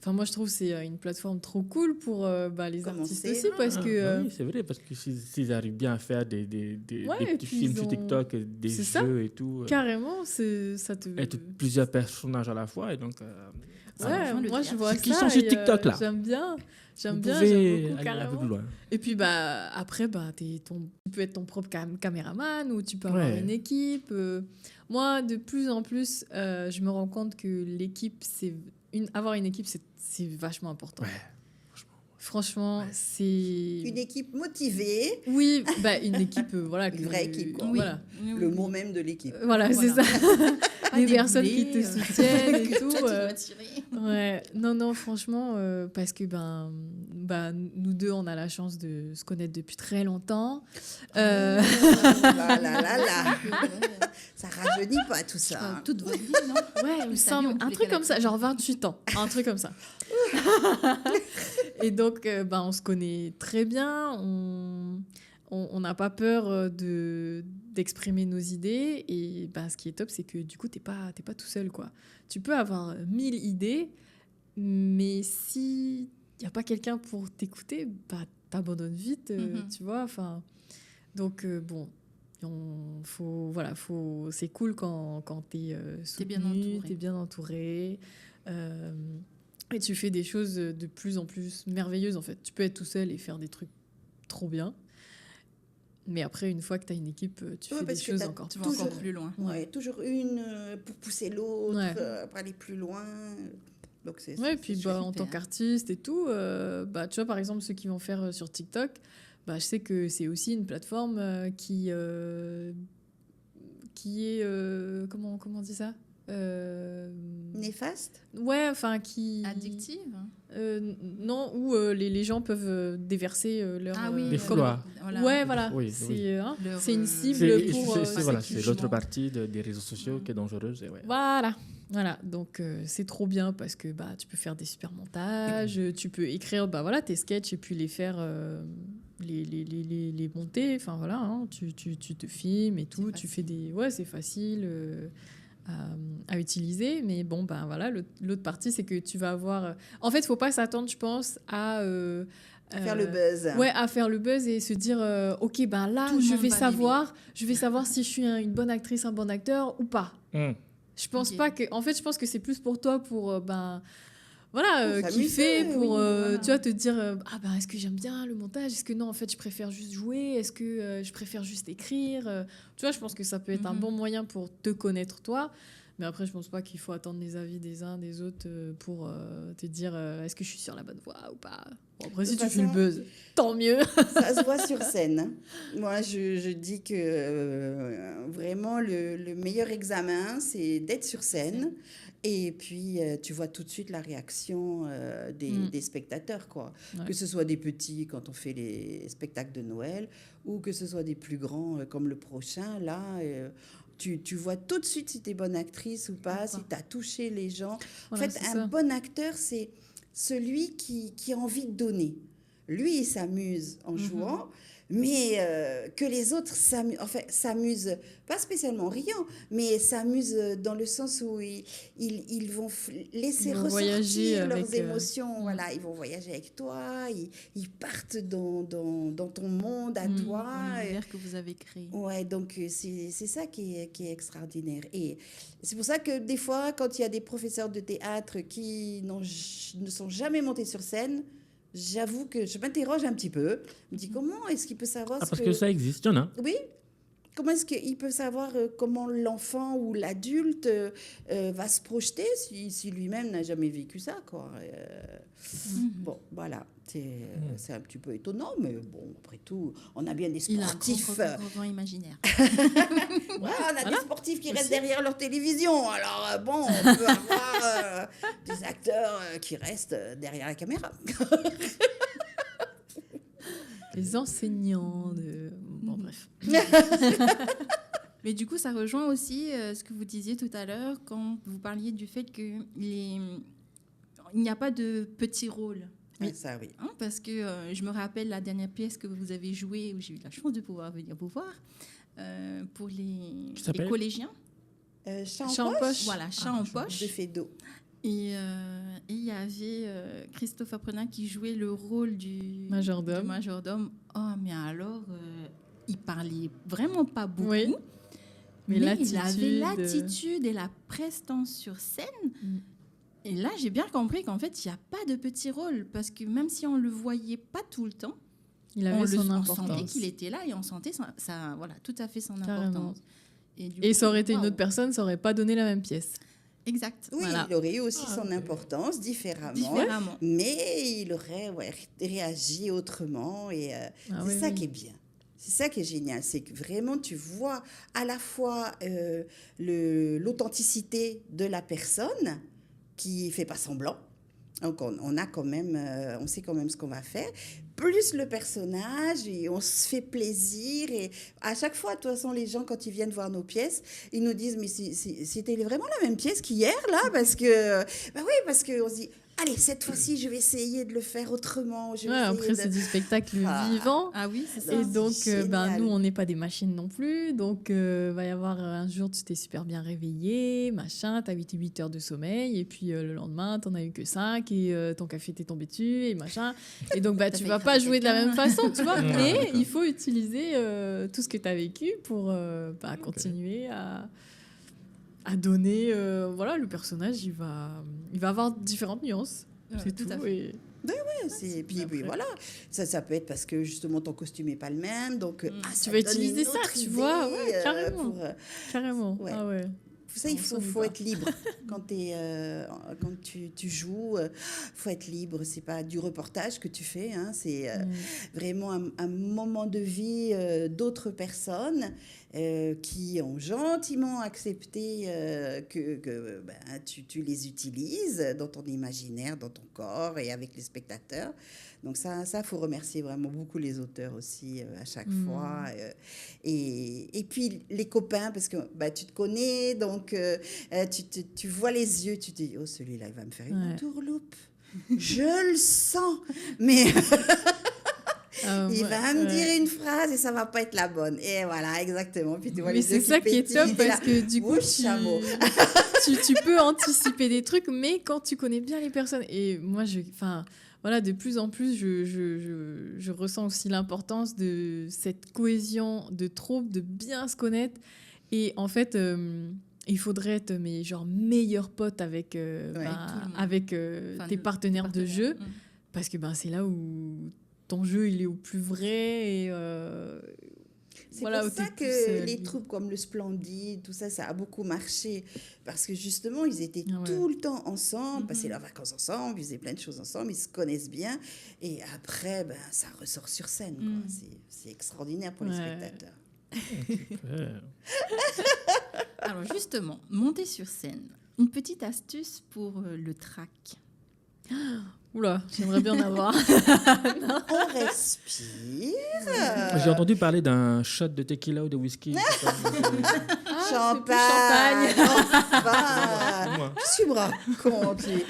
Enfin, moi, je trouve que c'est une plateforme trop cool pour les artistes Commencer. aussi, parce que... Oui, c'est vrai, parce que s'ils arrivent bien à faire des Ouais, et petits puis films ils sur ont- TikTok, des C'est ça. jeux et tout, Carrément, ça te... et plusieurs personnages à la fois, et donc... Ça Ouais, rejoint le moi je théâtre. vois Ceux qui ça sont sur et, TikTok, là. J'aime bien, vous j'aime pouvez beaucoup aller un peu carrément. plus loin. Et puis après tu peux être ton propre caméraman ou tu peux avoir Ouais. une équipe. Moi de plus en plus je me rends compte que avoir une équipe c'est vachement important. Ouais, Franchement, Ouais. c'est Une équipe motivée, oui, une équipe voilà Une vraie équipe, quoi. Oui. Voilà. Oui, le oui, mot oui. même de l'équipe. Voilà, c'est Voilà. ça. Pas Des des personnes qui boulets, te soutiennent et que tout. toi, tu dois tirer. Ouais, non, franchement, parce que nous deux, on a la chance de se connaître depuis très longtemps. Là, ça rajeunit pas tout ça. Enfin, toute votre vie, non? Ouais, il me Toute ta vie, semble, on un pouvait truc comme ça, galaxier. genre 28 ans, un truc comme ça. Et donc, on se connaît très bien, on n'a pas peur d'exprimer nos idées. Et ce qui est top, c'est que du coup, t'es pas tout seul, quoi. Tu peux avoir 1000 idées, mais si il n'y a pas quelqu'un pour t'écouter, t'abandonnes vite, tu vois. Enfin, donc, c'est cool quand t'es T'es bien soutenu, entouré. t'es bien entouré. Et tu fais des choses de plus en plus merveilleuses, en fait. Tu peux être tout seul et faire des trucs trop bien. Mais après, une fois que tu as une équipe, tu Ouais, fais des parce que choses t'as encore Tu plus. vas encore Toujours. plus loin. Ouais, toujours une pour pousser l'autre, Ouais. pour aller plus loin. Donc c'est Ouais, puis super. en tant qu'artiste et tout, tu vois, par exemple, ceux qui vont faire sur TikTok, je sais que c'est aussi une plateforme qui est. Comment on dit ça néfaste. Ouais, enfin, qui. Addictive. Non, où les gens peuvent déverser leur. Ah oui. Des fouloirs. Ouais, voilà. Oui, c'est Leur, c'est une cible C'est pour. voilà, ceux c'est qui l'autre jouent. partie des réseaux sociaux qui est dangereuse. Et ouais. Voilà. Donc c'est trop bien parce que tu peux faire des super montages, tu peux écrire tes sketchs et puis les faire, les monter. Enfin voilà, hein, tu te filmes et tout, tu fais des. Ouais, c'est facile à utiliser. Mais bon, voilà, l'autre partie, c'est que tu vas avoir. En fait, il faut pas s'attendre, je pense, à. Faire le buzz. Ouais, à faire le buzz et se dire ok, là, Tout le je monde vais va savoir si je suis une bonne actrice, un bon acteur ou pas. Je pense Ok. pas que. En fait, je pense que c'est plus pour toi pour Pour kiffer, s'amuser, pour oui, voilà. tu vois, te dire est-ce que j'aime bien le montage, est-ce que non, en fait je préfère juste jouer, est-ce que je préfère juste écrire, tu vois, je pense que ça peut être un bon moyen pour te connaître toi. Mais après, je pense pas qu'il faut attendre les avis des uns des autres pour te dire est-ce que je suis sur la bonne voie ou pas. Bon, après, si De tu toute fais le façon, buzz, tant mieux. Ça se voit sur scène. Hein. Moi, je dis que vraiment, le meilleur examen, c'est d'être sur scène. Et puis, tu vois tout de suite la réaction des spectateurs, quoi. Ouais. Que ce soit des petits, quand on fait les spectacles de Noël, ou que ce soit des plus grands, comme le prochain. Là, tu vois tout de suite si tu es bonne actrice ou pas, si tu as touché les gens. Voilà, en fait, c'est un ça. bon acteur, c'est celui qui a envie de donner. Lui, il s'amuse en jouant, mais que les autres s'amusent, pas spécialement en riant, mais s'amusent dans le sens où ils vont laisser Ils vont voyager ressortir leurs avec, émotions. Voilà, ils vont voyager avec toi, ils partent dans ton monde à toi. L'univers que vous avez créé. Ouais, donc c'est ça qui est extraordinaire. Et c'est pour ça que des fois, quand il y a des professeurs de théâtre qui ne sont jamais montés sur scène, j'avoue que je m'interroge un petit peu. Je me dis, comment est-ce qu'il peut savoir Parce que ça existe, il y en a. Oui. Comment est-ce qu'il peut savoir comment l'enfant ou l'adulte va se projeter si lui-même n'a jamais vécu ça, quoi. Bon, voilà. C'est un petit peu étonnant, mais bon, après tout, on a bien des Il a un sportifs. grand imaginaire. Ouais, on a des sportifs qui restent derrière leur télévision. Alors, bon, on peut avoir des acteurs qui restent derrière la caméra. Les enseignants de. Bon, bref. Mais du coup, ça rejoint aussi ce que vous disiez tout à l'heure quand vous parliez du fait qu'il n'y a pas de petits rôles. Oui, ça, oui. Hein, parce que je me rappelle la dernière pièce que vous avez jouée, où j'ai eu la chance de pouvoir venir vous voir, pour les collégiens. Chat Chat en en poche poche. Voilà, chat en de poche. Fédo. Et il y avait Christophe Apprenant qui jouait le rôle du majordome. Oh, mais alors, il parlait vraiment pas beaucoup. Oui. Mais il avait l'attitude et la prestance sur scène. Et là, j'ai bien compris qu'en fait, il n'y a pas de petit rôle. Parce que même si on ne le voyait pas tout le temps, il avait son importance. On sentait qu'il était là et on sentait voilà, tout à fait son Carrément. importance. Et ça aurait été une autre personne, ça n'aurait pas donné la même pièce. Exact. Oui, voilà. Il aurait eu aussi son importance différemment. Mais il aurait réagi autrement. Et c'est ça qui est bien. C'est ça qui est génial. C'est que vraiment, tu vois à la fois l'authenticité de la personne qui ne fait pas semblant. Donc, on sait quand même ce qu'on va faire. Plus le personnage, et on se fait plaisir. Et à chaque fois, de toute façon, les gens, quand ils viennent voir nos pièces, ils nous disent, mais c'était vraiment la même pièce qu'hier, là, parce que, qu'on se dit, allez, cette fois-ci, je vais essayer de le faire autrement. Après, c'est du spectacle vivant. Ah oui, c'est ça. Et donc, nous, on n'est pas des machines non plus. Donc, va y avoir un jour, tu t'es super bien réveillé, machin, t'as 8 heures de sommeil. Et puis, le lendemain, t'en as eu que 5 et ton café t'est tombé dessus et machin. Et donc, tu vas pas jouer de la même façon, tu vois. Mais il faut utiliser tout ce que t'as vécu pour continuer à donner, le personnage, il va avoir différentes nuances. C'est tout. Et puis voilà, ça peut être parce que justement ton costume n'est pas le même, donc tu vas utiliser ça, tu vois, carrément. Carrément. Ouais. Ah ouais. Ça, il faut être libre. Quand tu joues, il faut être libre. Ce n'est pas du reportage que tu fais. Hein. C'est vraiment un moment de vie d'autres personnes qui ont gentiment accepté que tu les utilises dans ton imaginaire, dans ton corps et avec les spectateurs. Donc ça, faut remercier vraiment beaucoup les auteurs aussi à chaque fois. Et puis les copains, parce que tu te connais, donc tu vois les yeux, tu te dis, oh, celui-là, il va me faire une entourloupe. Je le sens. Mais il va me dire une phrase et ça va pas être la bonne. Et voilà, exactement. Puis tu vois mais c'est ça qui est top parce que du coup, tu peux anticiper des trucs, mais quand tu connais bien les personnes. Et moi, de plus en plus, je ressens aussi l'importance de cette cohésion de troupe, de bien se connaître. Et en fait, il faudrait être meilleurs potes avec tes partenaires de jeu. Parce que c'est là où ton jeu il est au plus vrai. Et, c'est pour ça que les troupes comme le Splendide, tout ça, ça a beaucoup marché. Parce que justement, ils étaient tout le temps ensemble, passaient leurs vacances ensemble, ils faisaient plein de choses ensemble, ils se connaissent bien. Et après, ça ressort sur scène. Quoi. C'est extraordinaire pour les spectateurs. Alors justement, monter sur scène, une petite astuce pour le trac. Oula, j'aimerais bien en avoir. On respire. J'ai entendu parler d'un shot de tequila ou de whisky. Champagne. Je suis bras contre lui.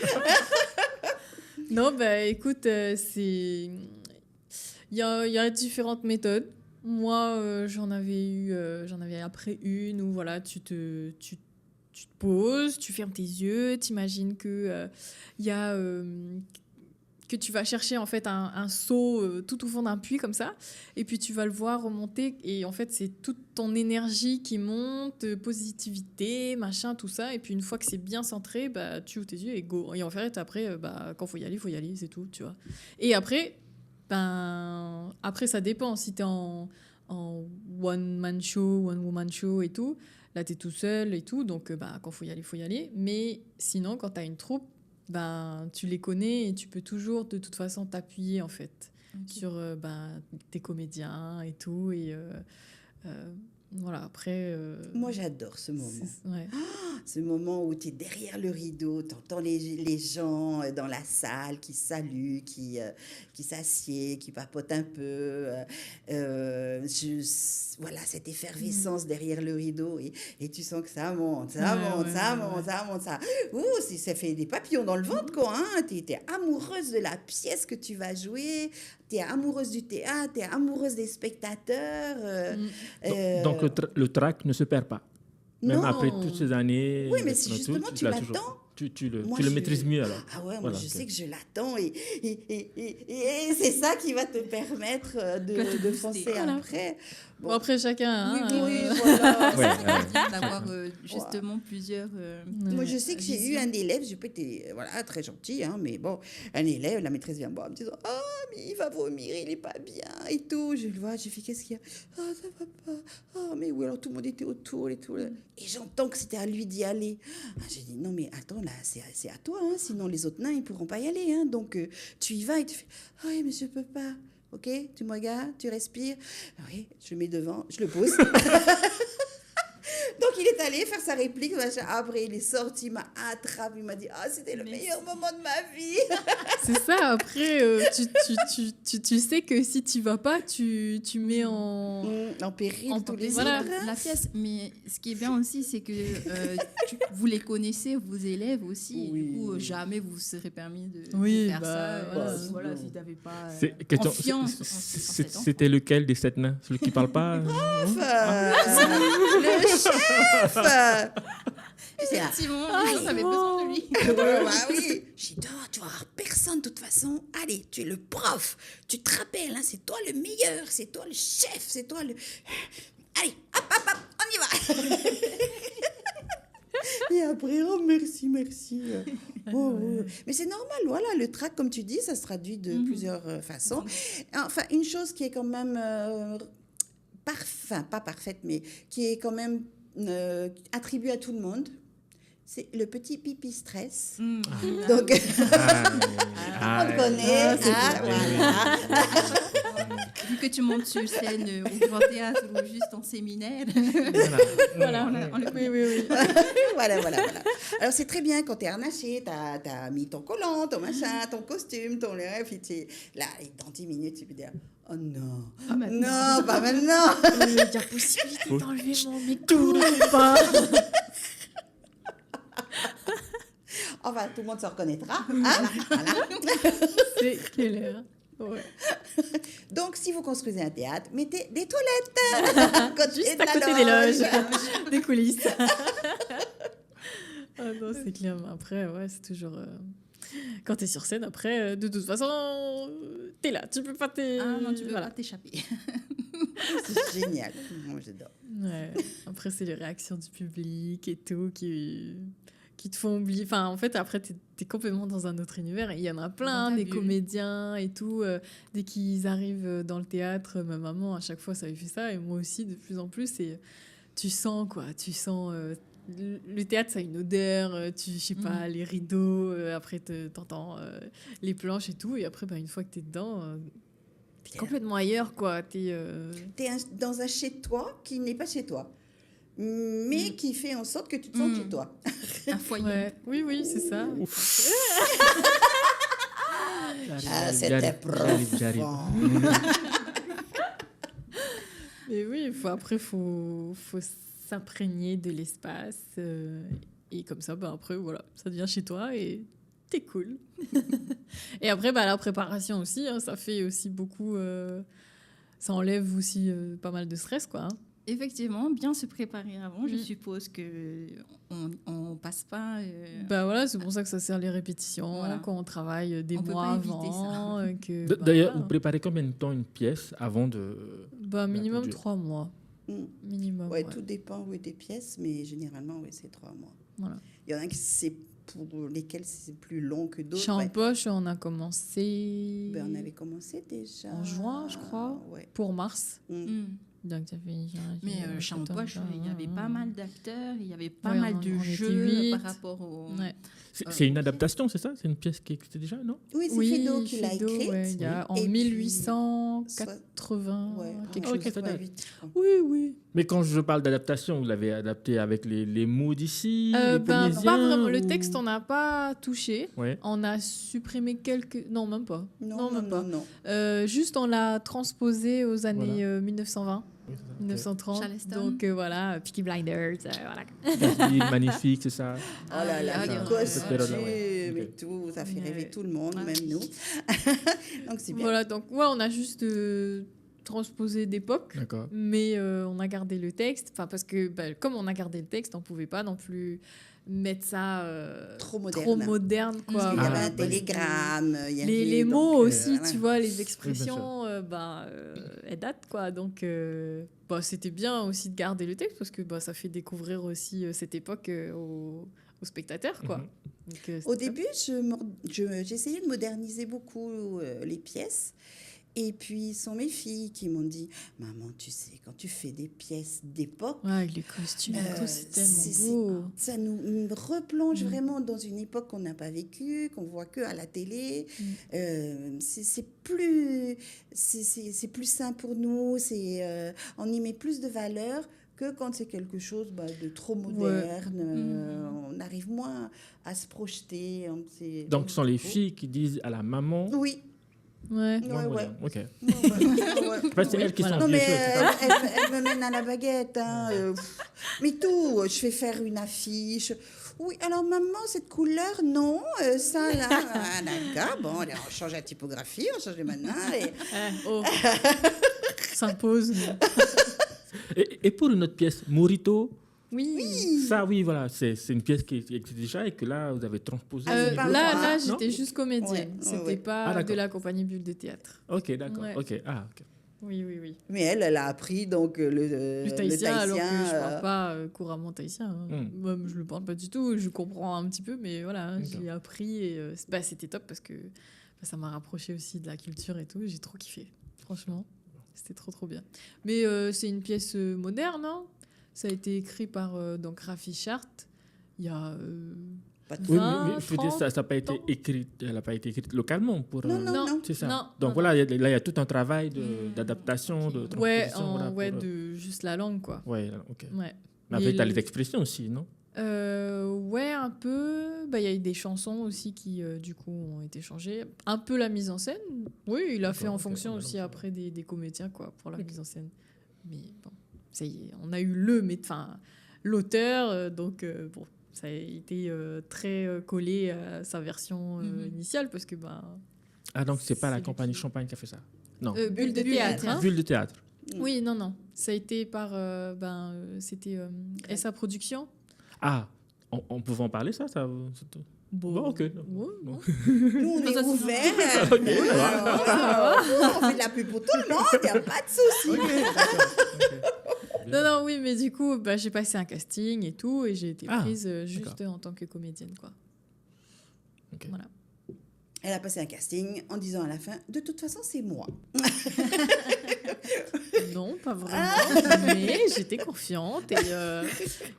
Non, écoute, il y a différentes méthodes. Moi, j'en avais après une où voilà, tu te poses, tu fermes tes yeux, t'imagines que que tu vas chercher en fait un seau tout au fond d'un puits comme ça, et puis tu vas le voir remonter, et en fait c'est toute ton énergie qui monte, positivité, machin, tout ça, et puis une fois que c'est bien centré, tu ouvres tes yeux et go. Et en fait après, quand faut y aller, c'est tout, tu vois. Et après, ça dépend si t'es en one-man show, one-woman show et tout, là t'es tout seul et tout, donc quand faut y aller, mais sinon quand t'as une troupe, tu les connais et tu peux toujours de toute façon t'appuyer en fait sur tes comédiens et tout, et voilà, après moi j'adore ce moment. Ce moment où tu es derrière le rideau, tu entends les gens dans la salle qui saluent, qui s'assiedent, qui papotent un peu. Voilà, cette effervescence derrière le rideau, et tu sens que ça monte. Ouh, ça fait des papillons dans le ventre, quoi. Hein. Tu es amoureuse de la pièce que tu vas jouer, tu es amoureuse du théâtre, tu es amoureuse des spectateurs. Donc le trac ne se perd pas. Même après toutes ces années. Oui, mais justement, tu Moi, tu le je- maîtrises mieux alors. Ah ouais, moi Voilà, je ok. sais que je l'attends et c'est ça qui va te permettre de foncer Voilà. après. Bon, après, chacun. Hein, Oui, voilà. Ouais, C'est bien d'avoir justement plusieurs. Moi, je sais que j'ai eu vision. un élève, j'ai pas été voilà, très gentil, hein, mais bon, un élève, la maîtresse vient me voir en me disant ah, mais il va vomir, il est pas bien et tout. Je le vois, j'ai fait qu'est-ce qu'il y a Ah, ça va pas. Ah, mais oui, alors tout le monde était autour et tout. Là. Et j'entends que c'était à lui d'y aller. Ah, j'ai dit non, mais attends, là, c'est à toi, hein, sinon les autres nains, ils pourront pas y aller. Hein, donc, tu y vas et tu fais ah, oui, mais je peux pas. Ok, tu me regardes, tu respires. Oui, je le mets devant, je le pose. Donc, il est allé faire sa réplique. Machin. Après, il est sorti, il m'a attrapé, il m'a dit ah, c'était le meilleur moment de ma vie. C'est ça, après, tu sais que si tu vas pas, tu mets en. En péril, En tous les péril, voilà. autres, hein. La pièce, mais ce qui est bien aussi, c'est que vous les connaissez, vos élèves aussi. Et Oui. du coup, jamais vous serez permis de Oui, faire bah, ça. voilà. Voilà, si t'avais pas Question, confiance en cet enfant. c'était lequel des 7 nains? Celui qui parle pas? Le chef. Effectivement, on avait besoin de lui. Bah oui. J'ai dit, oh, tu vas avoir personne de toute façon. Allez, tu es le prof. Tu te rappelles, hein, c'est toi le meilleur, c'est toi le chef, c'est toi le... Allez, hop, hop, hop, on y va. Et après, oh merci, merci. Oh, oh. Mais c'est normal, voilà, le trac, comme tu dis, ça se traduit de plusieurs façons. Enfin, une chose qui est quand même pas parfaite, mais qui est quand même attribuée à tout le monde, c'est le petit pipi stress. Donc, on le connaît. Voilà. Vu que tu montes sur scène au grand théâtre ou juste en séminaire. Voilà, on le oui, oui, oui. voilà. Alors, c'est très bien quand tu es harnaché, tu as mis ton collant, ton machin, ton costume, ton lèvre, puis là, et dans 10 minutes, tu peux dire oh non, non, pas maintenant. Il y a possibilité d'enlever mon micro ou pas? Enfin, tout le monde se reconnaîtra. Hein, voilà. C'est quelle heure? Ouais. Donc, si vous construisez un théâtre, mettez des toilettes Juste de à la côté des loge. loges, des coulisses. Ah non, c'est clair. Mais après, ouais, c'est toujours. Quand t'es sur scène, après, de toute façon, t'es là. Tu peux pas Ah non, tu peux voilà. pas t'échapper. C'est génial. Moi, j'adore. Ouais. Après, c'est les réactions du public et tout qui te font oublier. Enfin, en fait, après, t'es complètement dans un autre univers. Et il y en a plein, Dans ta des bulle. comédiens et tout. Dès qu'ils arrivent dans le théâtre, ma maman, à chaque fois, ça lui fait ça. Et moi aussi, de plus en plus. Et tu sens, quoi. Tu sens... le théâtre, ça a une odeur. Je sais pas, les rideaux. Après, t'entends les planches et tout. Et après, une fois que t'es dedans... T'es complètement ailleurs, quoi. Tu es dans un chez-toi qui n'est pas chez toi, mais qui fait en sorte que tu te sens chez toi. Un foyer. Ouais. Oui, oui, c'est ça. Ah, c'était J'arrive. Mais oui, après, faut s'imprégner de l'espace. Et comme ça, après, voilà, ça devient chez toi et t'es cool. Et après, la préparation aussi, hein, ça fait aussi beaucoup... ça enlève aussi pas mal de stress, quoi. Hein. Effectivement, bien se préparer avant. Je suppose que on passe pas. Voilà, c'est pour ça que ça sert les répétitions, Voilà. quand on travaille des On peut mois pas éviter avant. ça. D'ailleurs, voilà. vous préparez combien de temps une pièce avant de... Minimum Dieu. 3 mois. Minimum. Ouais, tout dépend des pièces, mais généralement, c'est 3 mois. Voilà. Il y en a qui c'est pour lesquels c'est plus long que d'autres. Chez Empoche, on a commencé On avait commencé déjà en juin, je crois, Ouais. pour mars. Mm. Donc ça fait... Mais chez Empoche, il y avait pas mal d'acteurs, il y avait pas Ouais, mal on de était jeux 8. par rapport au. Ouais. C'est une adaptation, c'est ça? C'est une pièce qui existait déjà, non? Oui, c'est Oui, Fédo qui l'a Fédo, écrite. ouais, il y a en Et puis, 1880, Ouais, quelque Ah, chose. ok, ça date. 88, je crois. Oui, oui. Mais quand je parle d'adaptation, vous l'avez adapté avec les mots d'ici, les Pas Polynésiens, vraiment. Le ou- texte, on n'a pas touché. Ouais. On a supprimé quelques... Non, même pas. Non, même pas. non. Juste, on l'a transposé aux années Voilà. 1920. Oui, c'est ça, ok. 1930. Charleston. Donc voilà, Peaky Blinders, voilà. Gatsby, magnifique, c'est ça. Oh là là, Ah, les les costumes ouais. et tout, ça fait rêver Ouais. tout le monde, Ouais. même nous. Donc c'est bien. Voilà, donc on a juste transposé d'époque, D'accord. mais on a gardé le texte, parce que comme on a gardé le texte, on pouvait pas non plus mettre ça Trop trop moderne. moderne, quoi. Parce qu'il y avait un Ah, télégramme, il y avait, Les donc, mots aussi, voilà. tu vois, les Oui, bien expressions, elles datent, quoi. Donc, c'était bien aussi de garder le texte parce que ça fait découvrir aussi cette époque aux spectateurs, quoi. Mhm. Donc, Au c'était top. début, j'essayais de moderniser beaucoup les pièces. Et puis, ce sont mes filles qui m'ont dit, maman, tu sais, quand tu fais des pièces d'époque, Ouais, avec les costumes et tout, c'est tellement beau. ça nous replonge Mm. vraiment dans une époque qu'on n'a pas vécue, qu'on voit que à la télé. C'est plus sain pour nous. On y met plus de valeur que quand c'est quelque chose de trop moderne. On arrive moins à se projeter. Donc, ce sont les filles qui disent à la maman. Oui. Ouais. Moins Ouais. moderne. Ok. Ouais. Parce que c'est elles qui Voilà. sont Non, bien mais choses, c'est ça? elle me mène à la baguette. Mais tout, je fais faire une affiche. Oui, alors maman, cette couleur, non, ça là. Ah, d'accord, bon, allez, on change la typographie, on change les manins. Oh. S'impose. Et pour une autre pièce, Morito, Oui. ça, oui, voilà, c'est une pièce qui existe déjà et que là, vous avez transposé. Ah, au c'est niveau- pas Là, moi, là, non? j'étais juste comédienne. Ouais, C'était ouais. pas Ah, d'accord. de la compagnie Bulle de théâtre. Ok, d'accord. Ouais. Ok. Ah, ok. Oui, oui, oui. Mais elle a appris donc Le tahitien, alors que je tahitien, parle pas couramment tahitien. Hein. Même, je le parle pas du tout. Je comprends un petit peu, mais voilà, hein, D'accord. j'ai appris et c'était top parce que ça m'a rapproché aussi de la culture et tout. J'ai trop kiffé, franchement. C'était trop, trop bien. Mais c'est une pièce moderne. Hein. Ça a été écrit par donc Rafi Chart. Il y a pas de- Oui, 20, mais je veux dire, 30 ça n'a pas été ans. écrit, elle n'a pas été écrite localement pour. Non, non, non. C'est ça. non, Donc non, voilà, là, il y a tout un travail Hmm, d'adaptation, ok. de Ouais, transposition. voilà, ouais, pour, de juste la langue, quoi. Ouais, ok. Ouais. Mais après, tu as les expressions aussi, non? Ouais, un peu. Il y a eu des chansons aussi qui, du coup, ont été changées. Un peu la mise en scène. Oui, il a fait en ok, fonction ouais, aussi donc ça après des comédiens, quoi, pour la Ok. mise en scène. Mais bon, ça y est, on a eu l'auteur, donc bon, ça a été très collé à sa version Mhm. initiale, parce que, Ah, donc c'est pas la C'est lui compagnie qui- Champagne qui a fait ça? Non. Bulle de théâtre, hein. Bulle de théâtre. Oui, non. Ça a été par, c'était SA Productions. Ah, on pouvait en parler, ça Bon, ok. Ouais, Bon. Nous, on est ça, c'est ouverts. Ok, ça On fait de la pub pour tout le monde, il n'y a pas de souci. Non, oui, mais du coup, j'ai passé un casting et tout, et j'ai été Ah, prise juste en tant que comédienne, quoi. Ok. Voilà. Elle a passé un casting en disant à la fin, de toute façon, c'est moi. Non, pas vraiment, mais j'étais confiante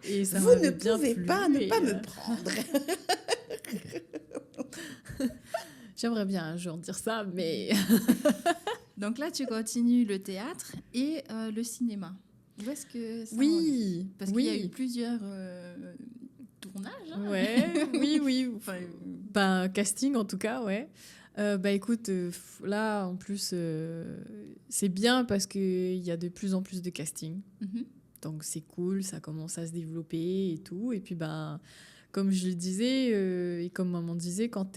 et ça Vous m'avait ne bien pouvez plu, pas ne et, pas me prendre. J'aimerais bien un jour dire ça, mais Donc là, tu continues le théâtre et le cinéma. Où est-ce que ça en est? oui, Parce oui. qu'il y a eu plusieurs tournages. Hein. Ouais, oui. Enfin, Casting en tout cas, ouais. Écoute, là en plus, c'est bien parce qu'il y a de plus en plus de casting. mhm. Donc c'est cool, ça commence à se développer et tout. Et puis comme je le disais et comme maman disait, quand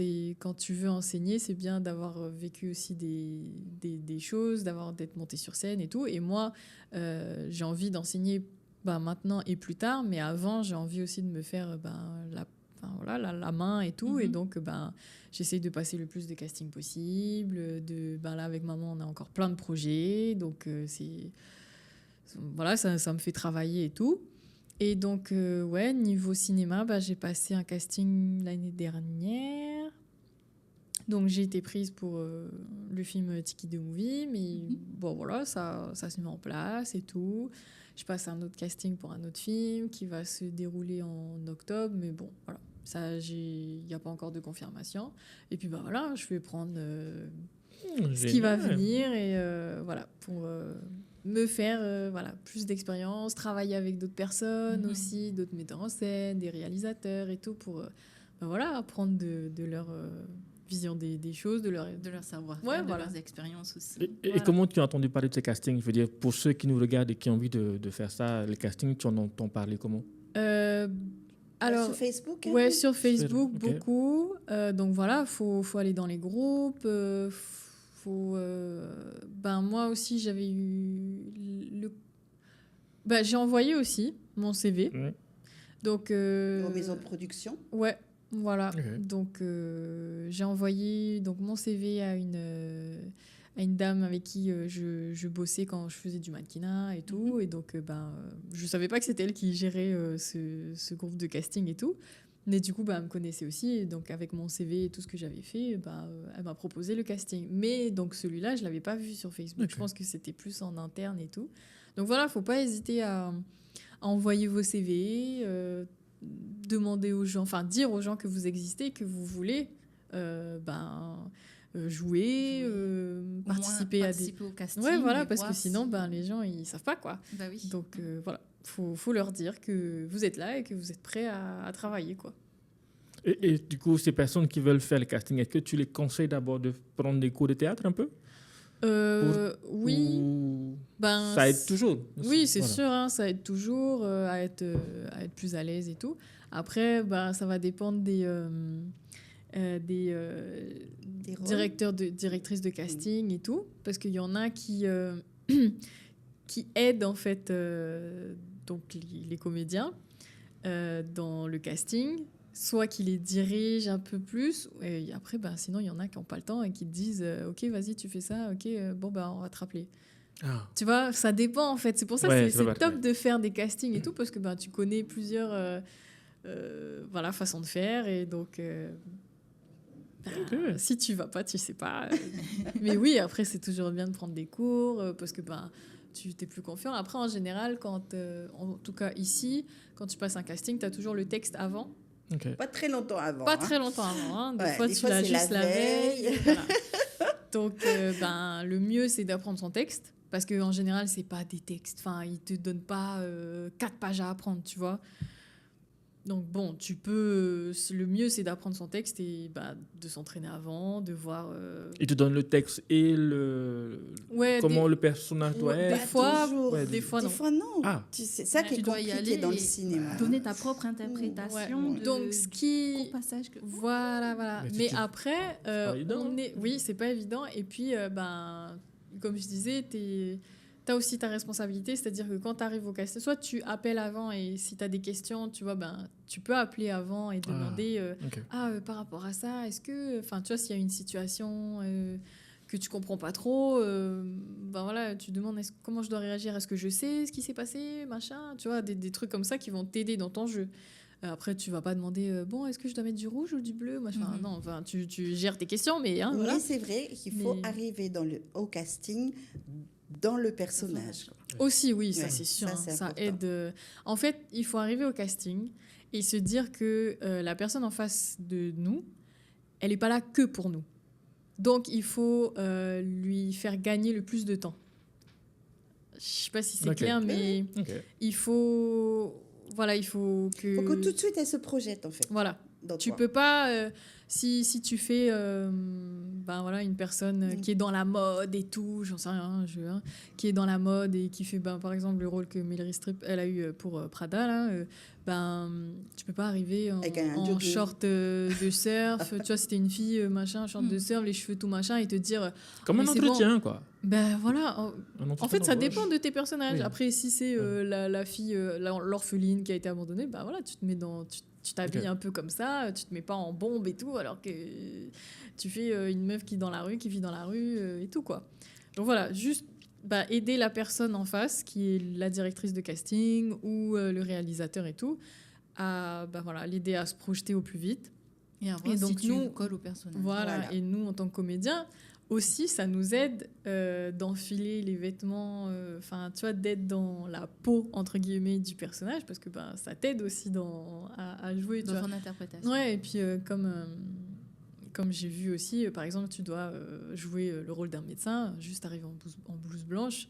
tu veux enseigner, c'est bien d'avoir vécu aussi des choses, d'être monté sur scène et tout. Et moi, j'ai envie d'enseigner maintenant et plus tard, mais avant, j'ai envie aussi de me faire la main et tout. Et Mhm. donc, j'essaye de passer le plus de casting possible. Là, avec maman, on a encore plein de projets. Donc, voilà, ça me fait travailler et tout. Et donc, niveau cinéma, j'ai passé un casting l'année dernière. Donc, j'ai été prise pour le film Tiki de Movie. Mais bon, voilà, ça se met en place et tout. Je passe un autre casting pour un autre film qui va se dérouler en octobre. Mais bon, voilà. Ça, il n'y a pas encore de confirmation. Et puis, voilà, je vais prendre ce qui va venir et voilà, pour me faire plus d'expérience, travailler avec d'autres personnes aussi, d'autres metteurs en scène, des réalisateurs et tout, pour apprendre de leur vision des choses, de leur savoir-faire, Ouais, de voilà. leurs expériences aussi. Et Voilà. comment tu as entendu parler de ces castings? Je veux dire, pour ceux qui nous regardent et qui ont envie de faire ça, les castings, tu en entends parler comment? Alors, Sur Facebook, hein? ouais, sur Facebook, Ok. beaucoup. Donc voilà, faut aller dans les groupes. Moi aussi, j'avais eu j'ai envoyé aussi mon CV. Ouais. Donc, Aux maisons de production. ouais, voilà. Ok. Donc, j'ai envoyé donc, mon CV à une dame avec qui je bossais quand je faisais du mannequinat et tout. Et donc, je savais pas que c'était elle qui gérait ce groupe de casting et tout. Mais du coup, elle me connaissait aussi. Et donc, avec mon CV et tout ce que j'avais fait, elle m'a proposé le casting. Mais donc, celui-là, je l'avais pas vu sur Facebook. Ok. Je pense que c'était plus en interne et tout. Donc, voilà, faut pas hésiter à envoyer vos CV, demander aux gens, enfin, dire aux gens que vous existez, que vous voulez jouer, Au moins participer à des... participer au casting. Ouais, voilà, et parce que voir sinon, si- les gens, ils savent pas, quoi. Bah oui. Donc, voilà, faut leur dire que vous êtes là et que vous êtes prêts à travailler, quoi. Et du coup, ces personnes qui veulent faire le casting, est-ce que tu les conseilles d'abord de prendre des cours de théâtre un peu? Oui, Ou ben... ça aide toujours. Oui, c'est Voilà. sûr, hein, ça aide toujours à être plus à l'aise et tout. Après, ça va dépendre des Des rôles. directrices de casting et tout. Parce qu'il y en a qui, qui aident, en fait, donc les comédiens dans le casting, soit qui les dirigent un peu plus. Et après, sinon, il y en a qui n'ont pas le temps et qui te disent OK, vas-y, tu fais ça. OK, on va te rappeler. Ah. Tu vois, ça dépend en fait. C'est pour ça Ouais, que ça c'est va, top ouais. de faire des castings et tout, parce que tu connais plusieurs façons de faire. Et donc, Ok. si tu vas pas, tu sais pas. Mais oui, après, c'est toujours bien de prendre des cours parce que tu t'es plus confiant. Après, en général, en tout cas ici, quand tu passes un casting, tu as toujours le texte avant. Ok. Pas très longtemps avant. Pas hein. très longtemps avant. Hein. Des Ouais, fois, des tu fois, l'as c'est la juste la veille. veille. Voilà. Donc, le mieux, c'est d'apprendre son texte. Parce qu'en général, c'est pas des textes. Enfin, ils te donnent pas 4 pages à apprendre, tu vois. Donc, bon, tu peux... le mieux, c'est d'apprendre son texte et de s'entraîner avant, de voir... Il te donne le texte et Ouais, comment le personnage doit des être. fois, toujours. Ouais, des fois, Des non. fois, non. Ah. C'est ça Ouais, qui est tu dois y compliqué aller dans le et cinéma. donner ta propre interprétation Ouais. de Donc, ce qui... court passage que... Voilà. Mais Mais tu- après, pas évident, hein. oui, c'est pas évident. Et puis, comme je disais, t'as aussi ta responsabilité, c'est-à-dire que quand tu arrives au casting, soit tu appelles avant et si tu as des questions, tu vois, tu peux appeler avant et demander Ok. par rapport à ça, est-ce que, enfin, tu vois, s'il y a une situation que tu comprends pas trop, voilà, tu demandes comment je dois réagir, est-ce que je sais ce qui s'est passé, machin, tu vois, des trucs comme ça qui vont t'aider dans ton jeu. Après, tu vas pas demander bon, est-ce que je dois mettre du rouge ou du bleu, machin. Mhm. Non, enfin, tu gères tes questions, mais hein, voilà. Mais c'est vrai qu'il faut Mais- arriver au casting dans le personnage. Aussi, oui, ça Ouais, c'est sûr. ça, Hein, c'est ça important. aide. En fait, il faut arriver au casting et se dire que la personne en face de nous, elle n'est pas là que pour nous. Donc, il faut lui faire gagner le plus de temps. Je sais pas si c'est Ok. clair, mais Ok. il faut... Voilà, il faut que... Il faut que tout de suite, elle se projette, en fait. Voilà. dans Tu toi. peux pas... si tu fais voilà, une personne qui est dans la mode et tout, j'en sais rien, qui est dans la mode et qui fait par exemple le rôle que Meryl Streep elle a eu pour Prada, là, tu peux pas arriver Avec un en jogging. short de surf, tu vois, si t'es une fille, machin, short de surf, les cheveux tout machin, et te dire, Comme un Mais c'est entretien, quoi. voilà, Un en entretien fait, ça d'embauche. dépend de tes personnages. Oui. Après, si c'est Ouais. la fille, l'orpheline qui a été abandonnée, voilà, tu te mets dans... Tu t'habilles Ok. un peu comme ça, tu te mets pas en bombe et tout, alors que tu fais une meuf qui vit dans la rue et tout, quoi. Donc voilà, juste aider la personne en face, qui est la directrice de casting ou le réalisateur et tout, à voilà, l'aider à se projeter au plus vite. Et à voir Et si donc, tu nous- colles au personnage. Voilà. Et nous, en tant que comédiens, aussi, ça nous aide d'enfiler les vêtements, tu vois, d'être dans la peau, entre guillemets, du personnage, parce que ça t'aide aussi à jouer, tu Dans vois. son interprétation. Ouais, et puis comme j'ai vu aussi, par exemple, tu dois jouer le rôle d'un médecin, juste arriver en blouse blanche,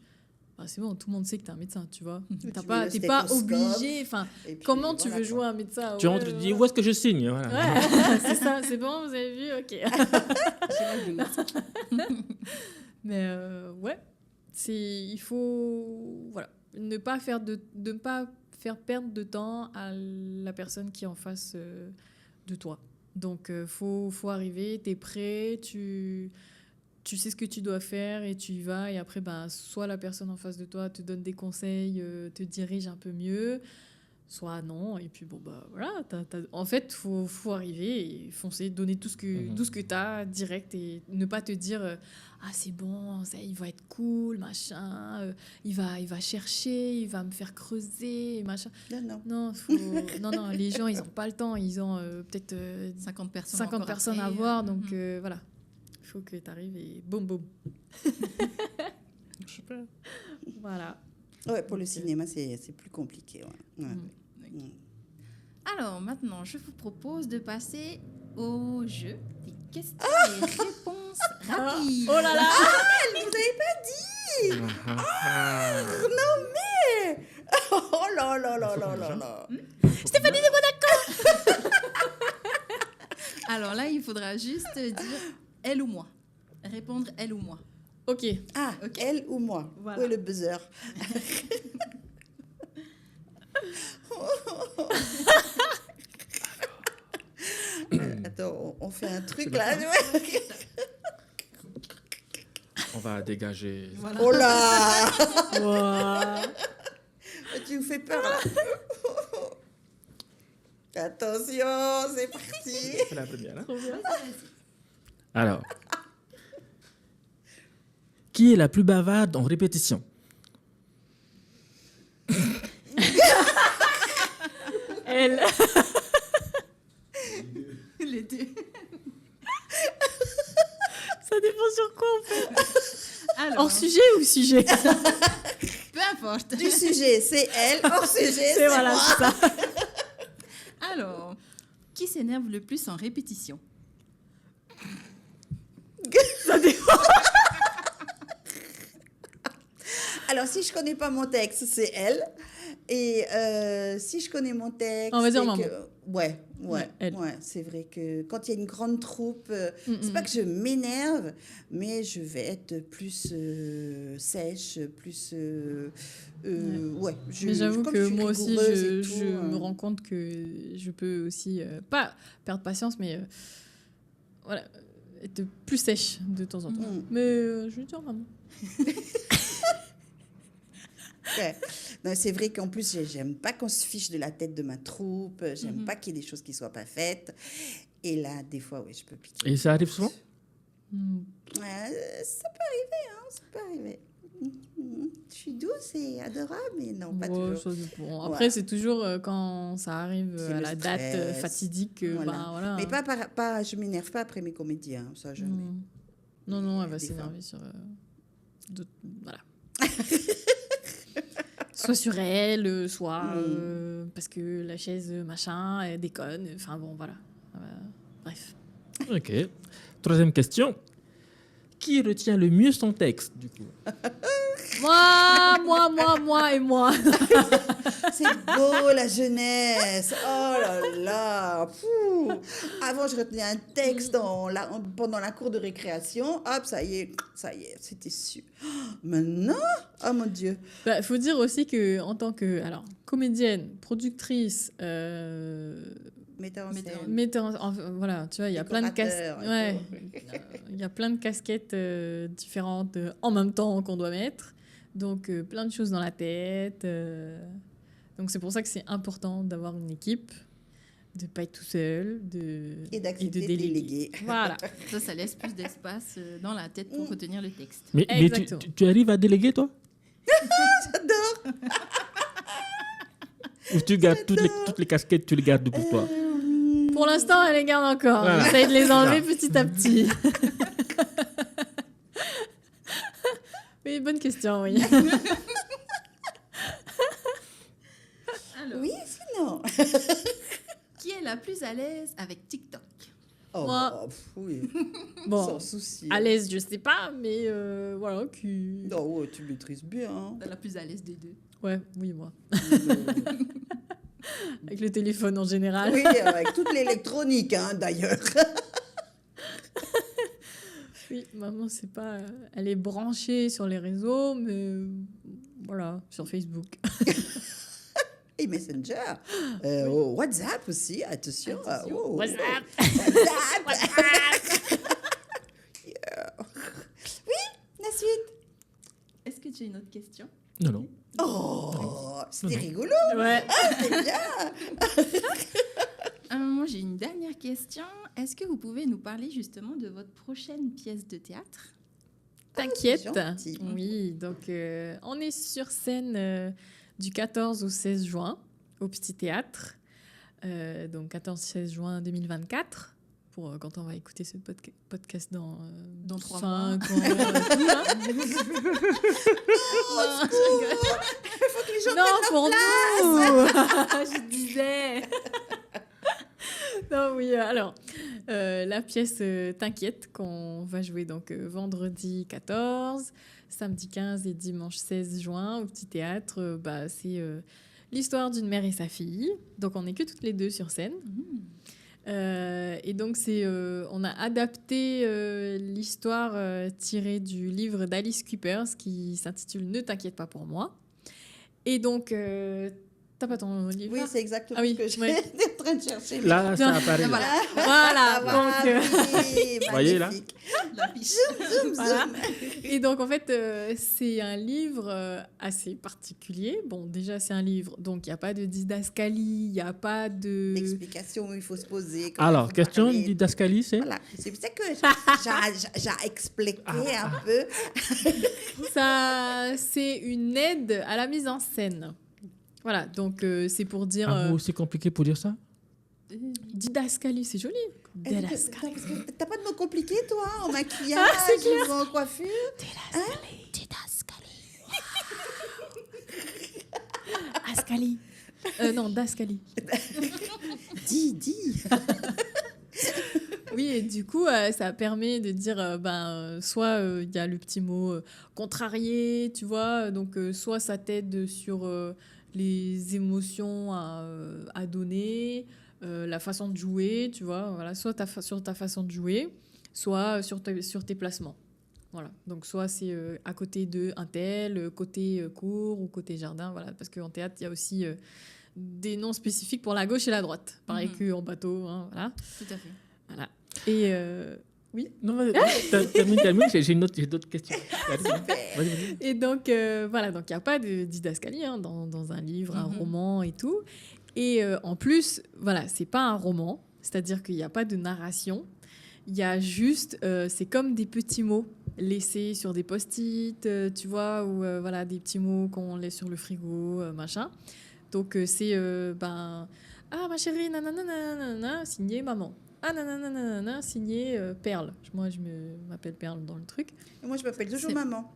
c'est bon, tout le monde sait que t'es un médecin, tu vois. Tu T'es mets pas le stéthoscope, obligé, et puis comment tu voilà, veux quoi. jouer un médecin? Tu Ouais, rentres et tu dis, voilà. où est-ce que je signe? Voilà. Ouais, c'est ça, c'est bon, vous avez vu, ok. J'ai la blouse. Mais ouais, il faut ne pas faire perdre de temps à la personne qui est en face de toi. Donc faut arriver, t'es prêt, tu sais ce que tu dois faire et tu y vas. Et après, soit la personne en face de toi te donne des conseils, te dirige un peu mieux, soit non. Et puis bon, bah voilà. En fait, faut arriver et foncer, donner tout ce que tu as direct et ne pas te dire ah, c'est bon, ça, il va être cool, machin. Il va chercher, il va me faire creuser, machin. Non. Non, les gens, ils n'ont pas le temps. Ils ont peut-être 50 personnes, 50 personnes à voir. Donc voilà. Il faut que tu arrives et boum, boum. Super. Voilà. Ouais, pour le cinéma, c'est plus compliqué. Ouais. Alors maintenant, je vous propose de passer au jeu des questions et réponses rapides. Oh là là. Vous n'avez pas dit. Non mais. Oh là là là là là là. Stéphanie de Monaco. Alors là, il faudra juste dire elle ou moi. Répondre elle ou moi. Ok. Ah, Ok. elle ou moi. Voilà. Où est le buzzer? Attends, on fait un truc là. On va dégager. Voilà. Oh là. Wow. Tu me fais peur là. Attention, c'est parti. C'est la première. Hein? Trop bien. Alors, qui est la plus bavarde en répétition? Elle. Les deux. Ça dépend sur quoi on fait. Alors, Hors sujet ou sujet? peu importe. Du sujet, c'est elle. Hors sujet, c'est voilà, moi. c'est ça. Alors, qui s'énerve le plus en répétition? Ça dépend. Alors, si je connais pas mon texte, c'est elle. Et si je connais mon texte... On va dire c'est maman. que- Ouais, elle. c'est vrai que quand il y a une grande troupe, Mm, c'est pas que je m'énerve, mais je vais être plus sèche, plus... ouais. Mais j'avoue comme que je suis moi aussi, rigoureuse et je tout, me rends compte que je peux aussi, pas perdre patience, mais voilà, être plus sèche de temps en temps. Mm. Mais je veux dire maman. Ouais. Non, c'est vrai qu'en plus, j'aime pas qu'on se fiche de la tête de ma troupe. J'aime pas qu'il y ait des choses qui soient pas faites. Et là, des fois, oui, je peux piquer. Et ça arrive souvent? Ouais, ça peut arriver, hein, ça peut arriver. Je suis douce et adorable, mais non, pas Ouais, toujours. ça dépend. Après, c'est toujours quand ça arrive C'est à le la date stress. fatidique. Voilà. Bah, voilà. Mais pas, je m'énerve pas après mes comédiens, ça jamais. Non, elle va Des s'énerver sur d'autres. Voilà. Soit sur elle, soit parce que la chaise, machin, elle déconne. Enfin bon, voilà. Bref. Ok. Troisième question. Qui retient le mieux son texte, du coup? Moi et moi. C'est beau la jeunesse. Oh là là. Fou. Avant, je retenais un texte pendant la cour de récréation. Hop, ça y est, c'était sûr. Maintenant, oh mon Dieu. Bah, faut dire aussi que en tant que comédienne, productrice, Metteur en Metteur en- scène. metteur voilà, tu vois, il y a plein de Décorateur et ouais, tout. il y a plein de casquettes différentes en même temps qu'on doit mettre. Donc plein de choses dans la tête. Donc c'est pour ça que c'est important d'avoir une équipe, de pas être tout seul, Et d'accepter de déléguer. déléguer. Voilà. Ça laisse plus d'espace dans la tête pour retenir le texte. Mais Exactement. tu arrives à déléguer, toi? J'adore. Ou tu gardes toutes les casquettes, tu les gardes pour toi? Pour l'instant, elle les garde encore. Voilà. J'essaie de les enlever petit à petit. Oui, bonne question, oui. Alors, Oui, sinon. qui est la plus à l'aise avec TikTok? Oh, Moi. Oui, Bon, sans souci. à l'aise, je sais pas, mais voilà. Oh, ouais, tu maîtrises bien. Hein. La plus à l'aise des deux. Ouais, oui, moi. Avec le téléphone en général. Oui, avec toute l'électronique, hein, d'ailleurs. Oui, maman, c'est pas. Elle est branchée sur les réseaux, mais voilà, sur Facebook. Et Messenger. WhatsApp aussi, attention. Attention. Oh. WhatsApp. Yeah. Oui, la suite. Est-ce que tu as une autre question? Non. Oh, c'était rigolo. Ouais. C'est bien. Moi, j'ai une dernière question. Est-ce que vous pouvez nous parler justement de votre prochaine pièce de théâtre? T'inquiète. c'est gentil. Oui, donc on est sur scène du 14 au 16 juin au Petit Théâtre. Donc 14-16 juin 2024. Pour quand on va écouter ce podcast dans 3 5 mois. ans. Tout, hein. Il faut que les gens Non, pour nous. Je disais. Non, oui, alors, la pièce T'inquiète qu'on va jouer donc vendredi 14, samedi 15 et dimanche 16 juin au Petit Théâtre, c'est l'histoire d'une mère et sa fille. Donc, on n'est que toutes les deux sur scène. Et donc, on a adapté l'histoire tirée du livre d'Alice Coopers qui s'intitule Ne t'inquiète pas pour moi. Et donc, t'as pas ton livre Oui, là c'est exactement Ah oui, ce que oui. j'étais en train de chercher. Là, ça apparaît. Voilà. Voilà, Ah, donc, oui, Voyez, là. magnifique. La fiche. voilà. Et donc, en fait, c'est un livre assez particulier. Bon, déjà, c'est un livre, donc il n'y a pas de didascalie, il n'y a pas de... L'explication où il faut se poser. comment Alors, il faut question parler. du Dascali, c'est Voilà, c'est ça que j'ai expliqué un peu. Ça, c'est une aide à la mise en scène. Voilà, donc c'est pour dire... un mot aussi compliqué pour dire ça? Didascalie, c'est joli. Didascalie. T'as pas de mots compliqués, toi, en maquillage c'est clair. ou en coiffure? Ascali. Non, Dascali. Dis. Oui, et du coup, ça permet de dire, soit il y a le petit mot contrarié, tu vois, donc soit ça t'aide sur les émotions à donner, la façon de jouer, tu vois, voilà, soit sur ta façon de jouer, soit sur tes placements. Voilà, donc soit c'est à côté de un tel, côté cour ou côté jardin, voilà, parce qu'en théâtre, il y a aussi des noms spécifiques pour la gauche et la droite, pareil qu'en bateau, hein, voilà. Tout à fait. Voilà. Et oui. Non, termine, j'ai d'autres questions. Vas-y. Et donc, voilà, donc il n'y a pas de didascalie hein, dans un livre, un roman et tout. Et en plus, voilà, c'est pas un roman, c'est-à-dire qu'il n'y a pas de narration. Il y a juste, c'est comme des petits mots laissés sur des post-it, tu vois, ou voilà, des petits mots qu'on laisse sur le frigo, machin. Donc, c'est, ah, ma chérie, nanana, signé maman. Ah, nanana, signé Perle. Moi, je m'appelle Perle dans le truc. Et moi, je m'appelle toujours C'est- maman.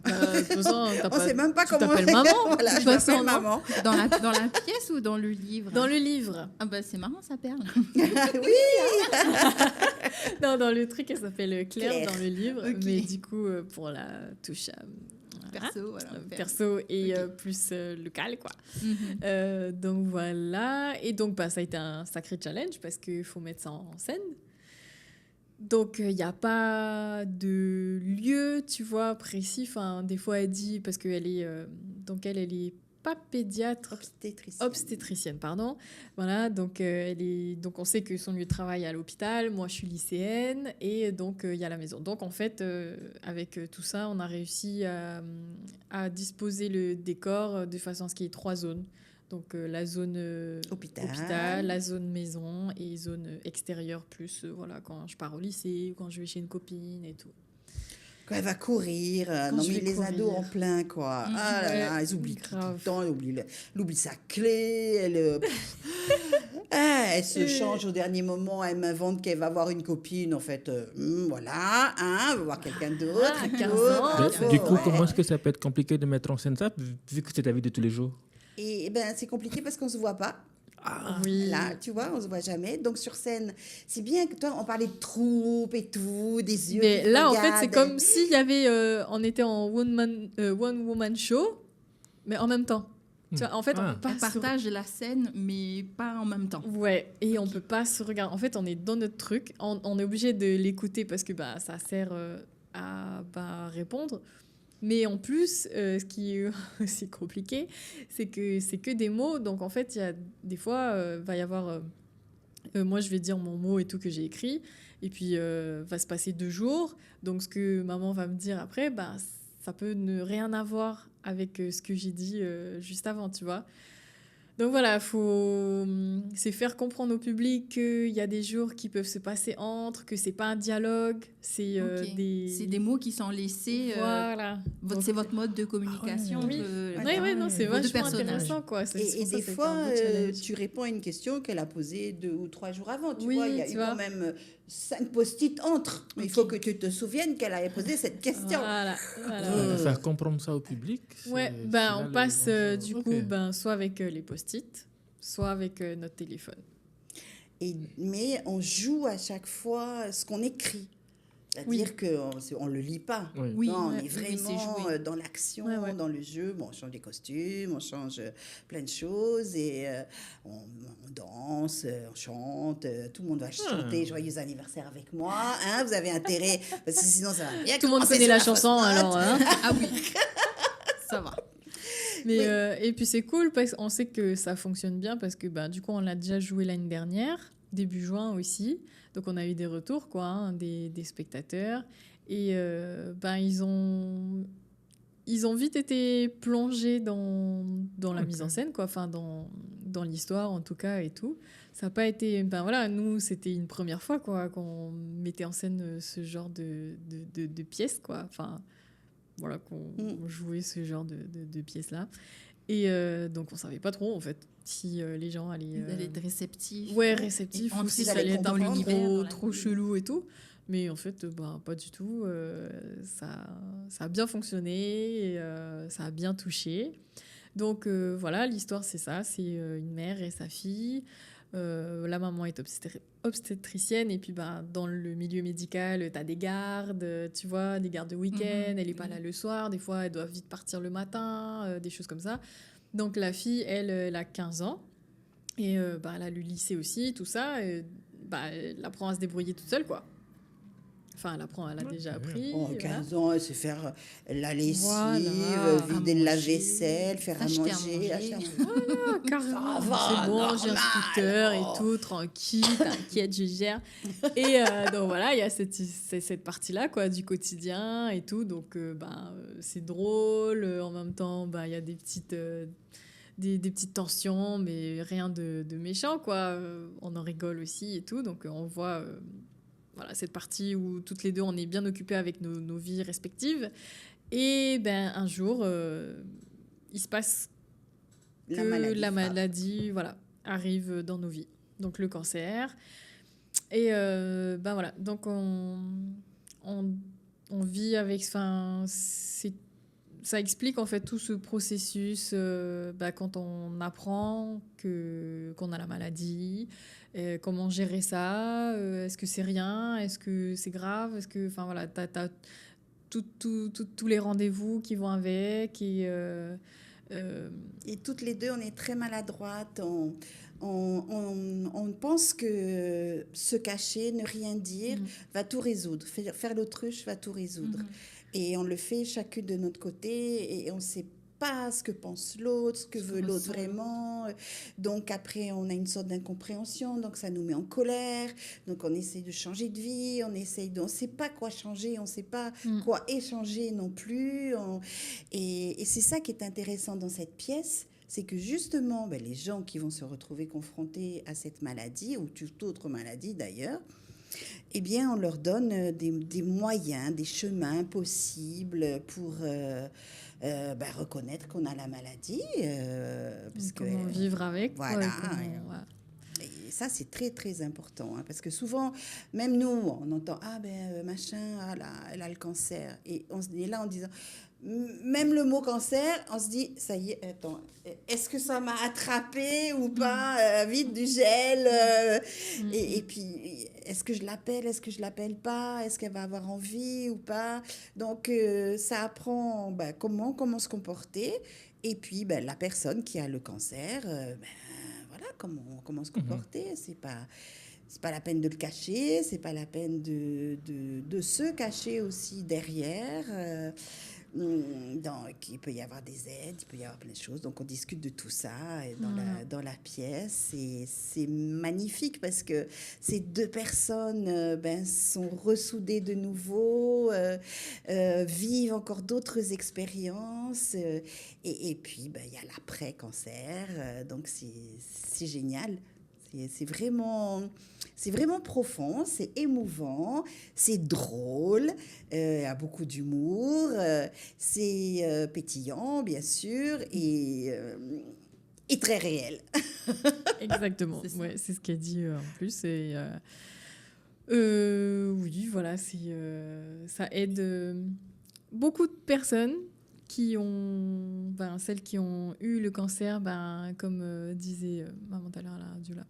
De toute façon, On sait même pas tu comment. t'appelles maman. Voilà, de je toute façon, m'appelle non maman. Dans la pièce ou dans le livre? Dans le livre. Ah bah c'est marrant, ça perle. Oui. Non, dans le truc, elle s'appelle Claire, Claire. dans le livre. Ok. Mais du coup, pour la touche voilà, Perso, voilà. perso et Ok. plus local, quoi. Mhm. Donc voilà. Et donc, ça a été un sacré challenge parce qu'il faut mettre ça en scène. Donc, il n'y a pas de lieu, tu vois, précis. Enfin, des fois, elle dit, parce qu'elle est... donc, elle est pas pédiatre, obstétricienne, pardon. Voilà, donc, donc on sait que son lieu de travail est à l'hôpital. Moi, je suis lycéenne et donc il y a la maison. Donc, en fait, avec tout ça, on a réussi à disposer le décor de façon à ce qu'il y ait 3 zones. Donc, la zone hôpital, la zone maison et zone extérieure plus, voilà, quand je pars au lycée, quand je vais chez une copine et tout. Quand elle va courir, Quand non je mais vais les courir. ados en plein quoi. Ah là là, Ouais, elles oublient tout grave. le temps, elle oublie sa clé, elle se change au dernier moment, elle m'invente qu'elle va voir une copine en fait. Voilà, hein, elle va voir quelqu'un d'autre. Ah, et 15 tout. ans. Bravo, Du coup, ouais. comment est-ce que ça peut être compliqué de mettre en scène ça, vu que c'est ta vie de tous les jours? Et ben c'est compliqué parce qu'on se voit pas. Oui. Là, tu vois, on se voit jamais. Donc sur scène, c'est bien que toi, on parlait de troupe et tout, des yeux. Mais qui là, en fait, regardent. c'est comme s'il y avait, on était en one woman show, mais en même temps. Tu vois, en fait, Ah. on peut pas On partage la scène, mais pas en même temps. Ouais, et on peut pas se regarder. En fait, on est dans notre truc. On est obligé de l'écouter parce que ça sert à répondre. Mais en plus, ce qui est aussi compliqué, c'est que des mots. Donc, en fait, il y a des fois, va y avoir... moi, je vais dire mon mot et tout que j'ai écrit. Et puis, va se passer 2 jours. Donc, ce que maman va me dire après, ça peut ne rien avoir avec ce que j'ai dit juste avant, tu vois. Donc voilà, c'est faire comprendre au public qu'il y a des jours qui peuvent se passer entre, que c'est pas un dialogue, c'est C'est des mots qui sont laissés. Voilà. C'est votre mode de communication. Oui, non, c'est vos deux vachement personnages. intéressant, quoi. Et des fois, tu réponds à une question qu'elle a posée 2 ou 3 jours avant. Tu vois, il y a eu quand même 5 post-it entre. Mais il faut que tu te souviennes qu'elle avait posé cette question. Voilà. Faire comprendre ça au public. Ouais, on passe du coup, soit avec les post-it, soit avec notre téléphone. Mais on joue à chaque fois ce qu'on écrit. C'est-à-dire qu'on ne le lit pas. Oui. Non, on est vraiment dans l'action, dans le jeu. Bon, on change les costumes, on change plein de choses et on danse, on chante. Tout le monde va chanter Joyeux anniversaire avec moi. Hein, vous avez intérêt, parce que sinon ça va bien. Tout le monde connaît la chanson, alors. Hein. Ah oui, ça va. Mais, et puis c'est cool parce qu'on sait que ça fonctionne bien parce que du coup on l'a déjà joué l'année dernière, début juin aussi. Donc on a eu des retours, quoi, des spectateurs. Et ils ont vite été plongés dans la mise en scène, quoi. Enfin, dans l'histoire en tout cas et tout. Ça n'a pas été... nous, c'était une première fois, quoi, qu'on mettait en scène ce genre de pièces, quoi. Enfin... Voilà, qu'on jouait ce genre de pièces-là. Et donc, on ne savait pas trop, en fait, si les gens allaient... Ils allaient être réceptifs. Ouais, réceptifs, ou si ça allait être un peu trop vie. chelou et tout. Mais en fait, pas du tout. Ça a bien fonctionné, et, ça a bien touché. Donc, voilà, l'histoire, c'est ça. C'est une mère et sa fille. La maman est obstétricienne et puis dans le milieu médical tu as des gardes, tu vois, des gardes de week-end, elle est pas là le soir, des fois elle doit vite partir le matin, des choses comme ça. Donc la fille elle a 15 ans et elle a le lycée aussi, tout ça, et, elle apprend à se débrouiller toute seule, quoi. Enfin, elle a déjà appris. 15 ans, elle sait faire la lessive, vider manger, la vaisselle, faire à manger. Voilà, carrément. C'est bon, j'ai un scooter et tout, tranquille, t'inquiète, je gère. Et donc voilà, il y a cette partie-là, quoi, du quotidien et tout. Donc c'est drôle. En même temps, il y a des petites... Des petites tensions, mais rien de méchant, quoi. On en rigole aussi et tout. Donc on voit... Voilà, cette partie où toutes les deux, on est bien occupées avec nos vies respectives. Et un jour, il se passe que la maladie arrive dans nos vies. Donc, le cancer. Et voilà, donc on vit avec... Ça explique en fait tout ce processus quand on apprend qu'on a la maladie, comment gérer ça, est-ce que c'est rien, est-ce que c'est grave, est-ce que, enfin voilà, t'as tous les rendez-vous qui vont avec et toutes les deux on est très maladroites, on pense que se cacher, ne rien dire va tout résoudre, faire l'autruche va tout résoudre. Et on le fait chacune de notre côté et on ne sait pas ce que pense l'autre, ce que veut l'autre vraiment. Donc après, on a une sorte d'incompréhension, donc ça nous met en colère. Donc on essaie de changer de vie, on ne sait pas quoi changer, on ne sait pas quoi échanger non plus. Et c'est ça qui est intéressant dans cette pièce, c'est que justement, les gens qui vont se retrouver confrontés à cette maladie, ou toute autre maladie d'ailleurs, eh bien, on leur donne des moyens, des chemins possibles pour reconnaître qu'on a la maladie. Comment vivre avec. Voilà. Et ça, c'est très, très important. Hein, parce que souvent, même nous, on entend « Ah, machin, elle a le cancer. » Et on est là en disant... Même le mot cancer, on se dit, ça y est, attends, est-ce que ça m'a attrapé ou pas, vite du gel, et puis, est-ce que je l'appelle pas, est-ce qu'elle va avoir envie ou pas. Donc, ça apprend comment se comporter, et puis la personne qui a le cancer, voilà, comment se comporter, c'est pas la peine de le cacher, c'est pas la peine de se cacher aussi derrière. Donc, il peut y avoir des aides, il peut y avoir plein de choses. Donc, on discute de tout ça dans la pièce. Et c'est magnifique parce que ces deux personnes sont ressoudées de nouveau, vivent encore d'autres expériences. Et puis, il y a l'après-cancer. Donc, c'est génial. C'est vraiment profond, c'est émouvant, c'est drôle, il y a beaucoup d'humour, c'est pétillant, bien sûr, et très réel. Exactement, c'est ce qu'elle dit en plus. Et, oui, voilà, ça aide beaucoup de personnes qui ont, celles qui ont eu le cancer, comme disait maman tout à l'heure à la radio là,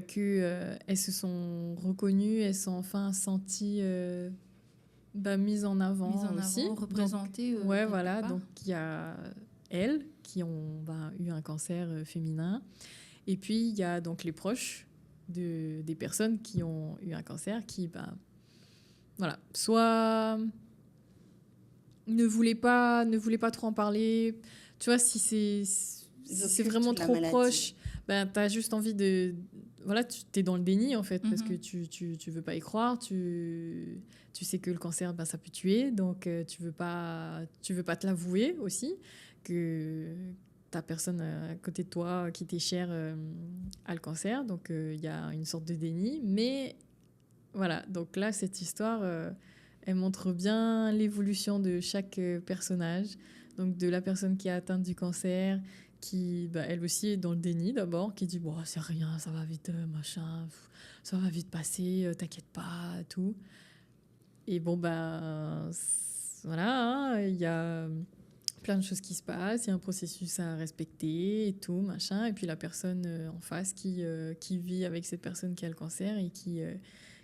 qu'elles se sont reconnues, elles sont enfin senties mises en avant aussi. Représentées. Voilà, donc il y a elles qui ont eu un cancer féminin, et puis il y a donc les proches des personnes qui ont eu un cancer qui, voilà, soit ne voulait pas trop en parler. Tu vois, si c'est vraiment trop proche, t'as juste envie de... Voilà, tu es dans le déni, en fait, parce que tu veux pas y croire. Tu sais que le cancer, ça peut tuer. Donc, tu veux pas te l'avouer aussi, que ta personne à côté de toi, qui t'est chère, a le cancer. Donc, il y a une sorte de déni. Mais, voilà. Donc là, cette histoire... elle montre bien l'évolution de chaque personnage. Donc, de la personne qui est atteinte du cancer, qui, elle aussi, est dans le déni d'abord, qui dit « c'est rien, ça va vite, machin, ça va vite passer, t'inquiète pas, tout. » Et voilà, il y a plein de choses qui se passent, il y a un processus à respecter et tout, machin. Et puis, la personne en face qui vit avec cette personne qui a le cancer et qui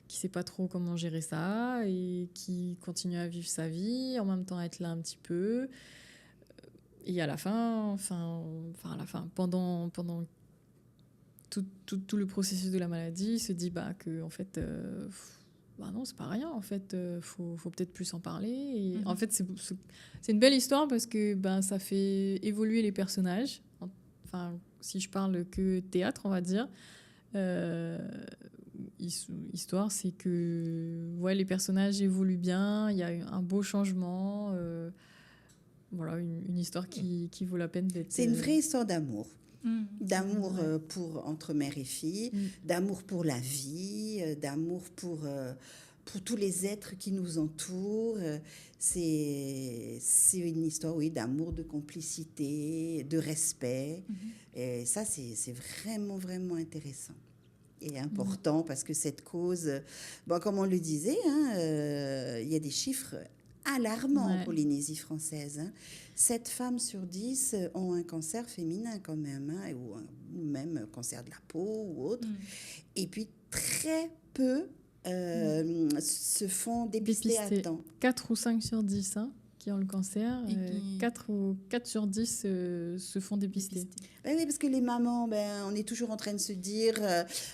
sait pas trop comment gérer ça et qui continue à vivre sa vie, en même temps être là un petit peu. Et à la fin, pendant tout le processus de la maladie, il se dit que en fait, non, c'est pas rien. En fait, faut peut-être plus en parler. Et en fait, c'est une belle histoire parce que ça fait évoluer les personnages. Enfin, si je parle que théâtre, on va dire. Histoire, c'est que les personnages évoluent bien, il y a un beau changement, voilà, une histoire qui vaut la peine d'être... C'est une vraie histoire d'amour. D'amour entre mère et fille, d'amour pour la vie, d'amour pour tous les êtres qui nous entourent. C'est une histoire, d'amour, de complicité, de respect. Et ça, c'est vraiment, vraiment intéressant. Et important parce que cette cause, comme on le disait, il y a des chiffres alarmants en Polynésie française. 7 femmes sur 10 ont un cancer féminin quand même, ou même cancer de la peau ou autre. Et puis très peu se font dépister à temps. 4 ou 5 sur 10 qui ont le cancer, 4 sur 10 se font dépister. Oui, parce que les mamans, on est toujours en train de se dire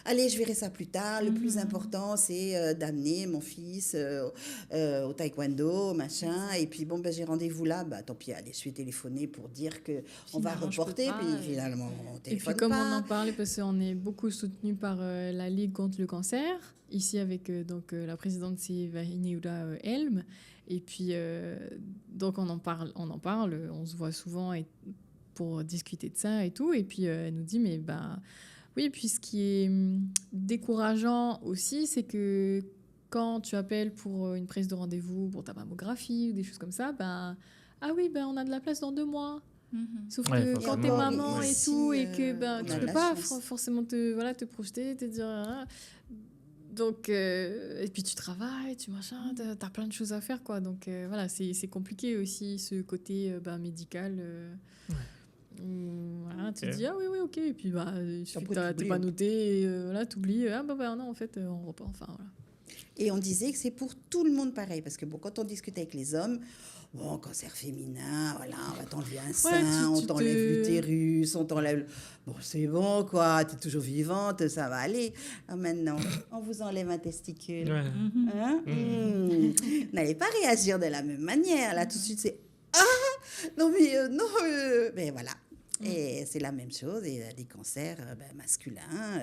allez, je verrai ça plus tard. Le plus important, c'est d'amener mon fils au taekwondo, machin. Et puis, j'ai rendez-vous là. Tant pis, allez, je vais téléphoner pour dire qu'on va reporter. Puis finalement, on téléphone pas. Et puis, comme on en parlait, parce qu'on est beaucoup soutenu par la Ligue contre le cancer, ici avec la présidente, c'est Vahineula Helm. Et puis, donc, on en parle, on se voit souvent pour discuter de ça et tout. Et puis, elle nous dit, mais oui, puis ce qui est décourageant aussi, c'est que quand tu appelles pour une prise de rendez-vous, pour ta mammographie ou des choses comme ça, ah oui, on a de la place dans 2 mois. Sauf que quand t'es maman et tout, et que tu peux pas forcément te projeter, te dire... Donc, et puis tu travailles, t'as plein de choses à faire, quoi. Donc voilà, c'est compliqué aussi ce côté médical. Voilà, tu te dis oui, ok, et puis il suffit que t'es pas noté, et voilà, t'oublies, non, en fait, on repart, enfin voilà. Et on disait que c'est pour tout le monde pareil, parce que quand on discute avec les hommes, cancer féminin, voilà, on va t'enlever un sein, on t'enlève l'utérus, on t'enlève... c'est bon, quoi, t'es toujours vivante, ça va aller. Maintenant, on vous enlève un testicule. N'allez pas réagir de la même manière. Là, tout de suite, c'est Non, mais non, mais voilà. Et c'est la même chose, et des cancers masculins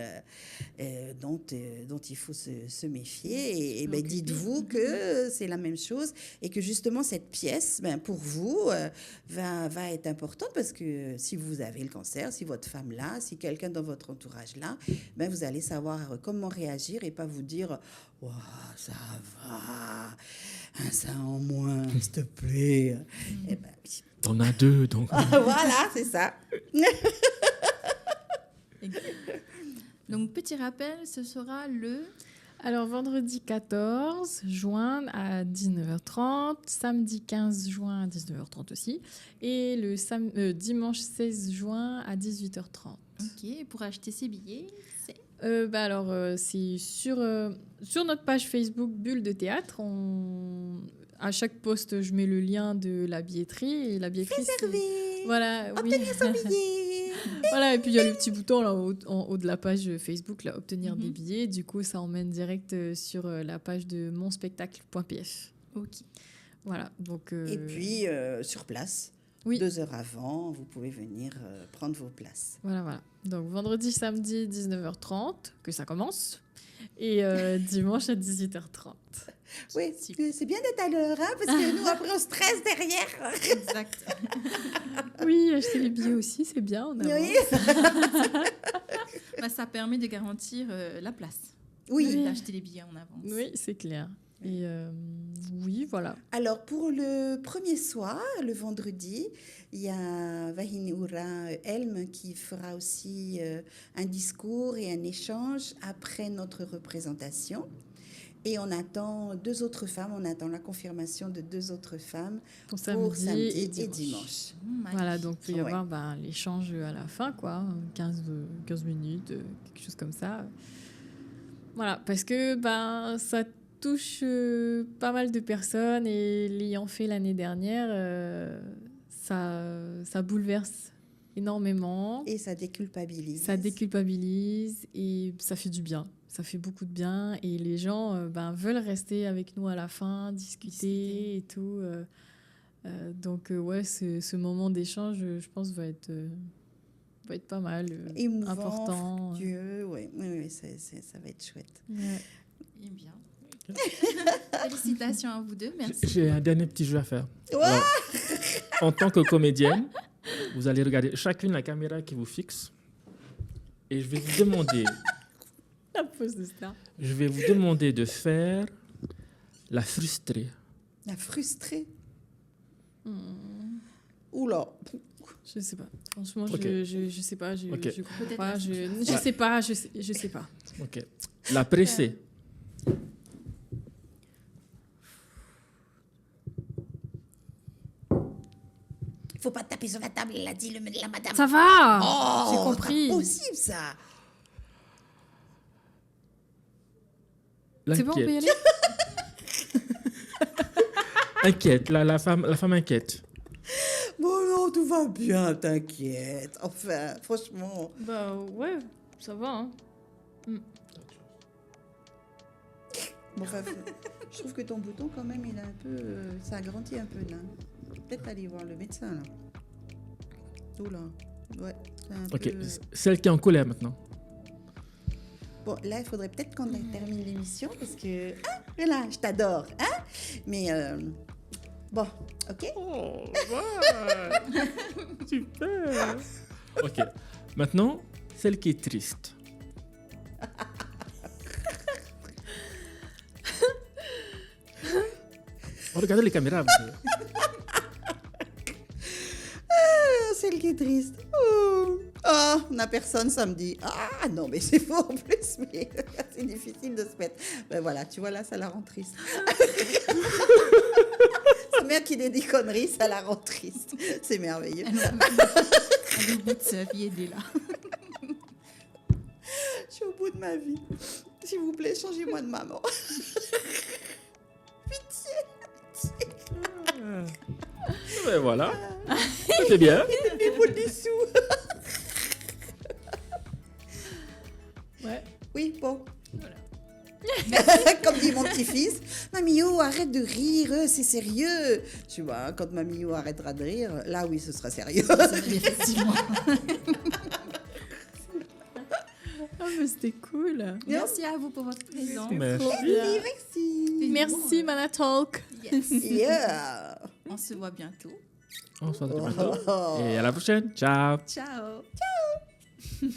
dont il faut se méfier. Et dites-vous que c'est la même chose et que justement cette pièce, pour vous, va être importante parce que si vous avez le cancer, si votre femme l'a, si quelqu'un dans votre entourage l'a, vous allez savoir comment réagir et pas vous dire « Oh, ça va, un sein en moins, s'il te plaît. » On a 2, donc. Voilà, c'est ça. Donc, petit rappel, ce sera le... Alors, vendredi 14 juin à 19h30, samedi 15 juin à 19h30 aussi, et le dimanche 16 juin à 18h30. Ok, pour acheter ses billets, c'est... C'est sur notre page Facebook Bulle de Théâtre. À chaque post, je mets le lien de la billetterie. Et la billetterie, Réserver. Voilà, Obtenir son billet. Voilà, et puis il y a le petit bouton là, en haut de la page Facebook, là, obtenir des billets. Du coup, ça emmène direct sur la page de monspectacle.pf. Ok. Voilà, donc... Et puis, sur place, 2 heures avant, vous pouvez venir prendre vos places. Voilà. Donc, vendredi, samedi, 19h30, que ça commence. Et dimanche à 18h30. Oui, c'est bien d'être à l'heure, hein, parce que nous, après, on stresse derrière. Exact. Oui, acheter les billets aussi, c'est bien. On avance. Oui. Ça permet de garantir la place. Oui. D'acheter les billets en avance. Oui, c'est clair. Et oui, voilà. Alors, pour le premier soir, le vendredi, il y a Vahinoura Elm qui fera aussi un discours et un échange après notre représentation. Et on attend 2 autres femmes, on attend la confirmation de 2 autres femmes pour samedi et dimanche. Voilà, donc il peut y avoir l'échange à la fin, quoi, 15 minutes, quelque chose comme ça. Voilà, parce que ça touche pas mal de personnes et l'ayant fait l'année dernière, ça bouleverse énormément. Et ça déculpabilise. Ça déculpabilise et ça fait du bien. Ça fait beaucoup de bien et les gens veulent rester avec nous à la fin, discuter et tout. Donc, ce moment d'échange, je pense, va être pas mal, émouvant, important. Fructueux, oui, ça va être chouette. Ouais. Eh bien. Félicitations à vous deux, merci. J'ai un dernier petit jeu à faire. Ouais. Alors, en tant que comédienne, vous allez regarder chacune la caméra qui vous fixe et je vais vous demander... La pose de star. Je vais vous demander de faire la frustrée. La frustrée. Oula. Je sais pas. Franchement, Okay. je sais pas. Je Okay. comprends pas. Je sais pas. Ok. La pressée. Faut pas taper sur la table, elle a dit la madame. Ça va. Oh, j'ai compris. C'est pas possible ça. C'est bon, on peut y aller. Inquiète, la femme inquiète. Bon non, tout va bien, t'inquiète. Enfin, franchement. Ouais, ça va. Hein. Bon, enfin, je trouve que ton bouton quand même, il a un peu, ça grandit un peu là. Peut-être aller voir le médecin là. Oula. Ouais. Ok. Peu... Celle qui est en colère maintenant. Bon, là, il faudrait peut-être qu'on termine l'émission parce que... Ah, là, je t'adore, hein. Mais, bon, ok. Oh, ouais. Super. Ok. Maintenant, celle qui est triste. Regardez les caméras. Celle qui est triste. Oh, on n'a personne samedi. Ah, non, mais c'est faux en plus, mais c'est difficile de se mettre. Ben voilà, tu vois, là, ça la rend triste. Sa mère qui dit des conneries, ça la rend triste. C'est merveilleux. Elle est au bout de sa vie, aidez-la. Je suis au bout de ma vie. S'il vous plaît, changez-moi de maman. Pitié. Ben voilà. C'est bien. Les boules des sous. Ouais. Oui, bon. Voilà. Comme dit mon petit-fils, Mamio, arrête de rire, c'est sérieux. Tu vois, quand Mamio arrêtera de rire, là oui, ce sera sérieux. Effectivement. Ah, mais c'était cool. Merci à vous pour votre présence. Merci. Merci. Merci, Mana Talk. Yes. Yeah. On se voit bientôt. On se voit bientôt. Et à la prochaine. Ciao. Ciao. Mm.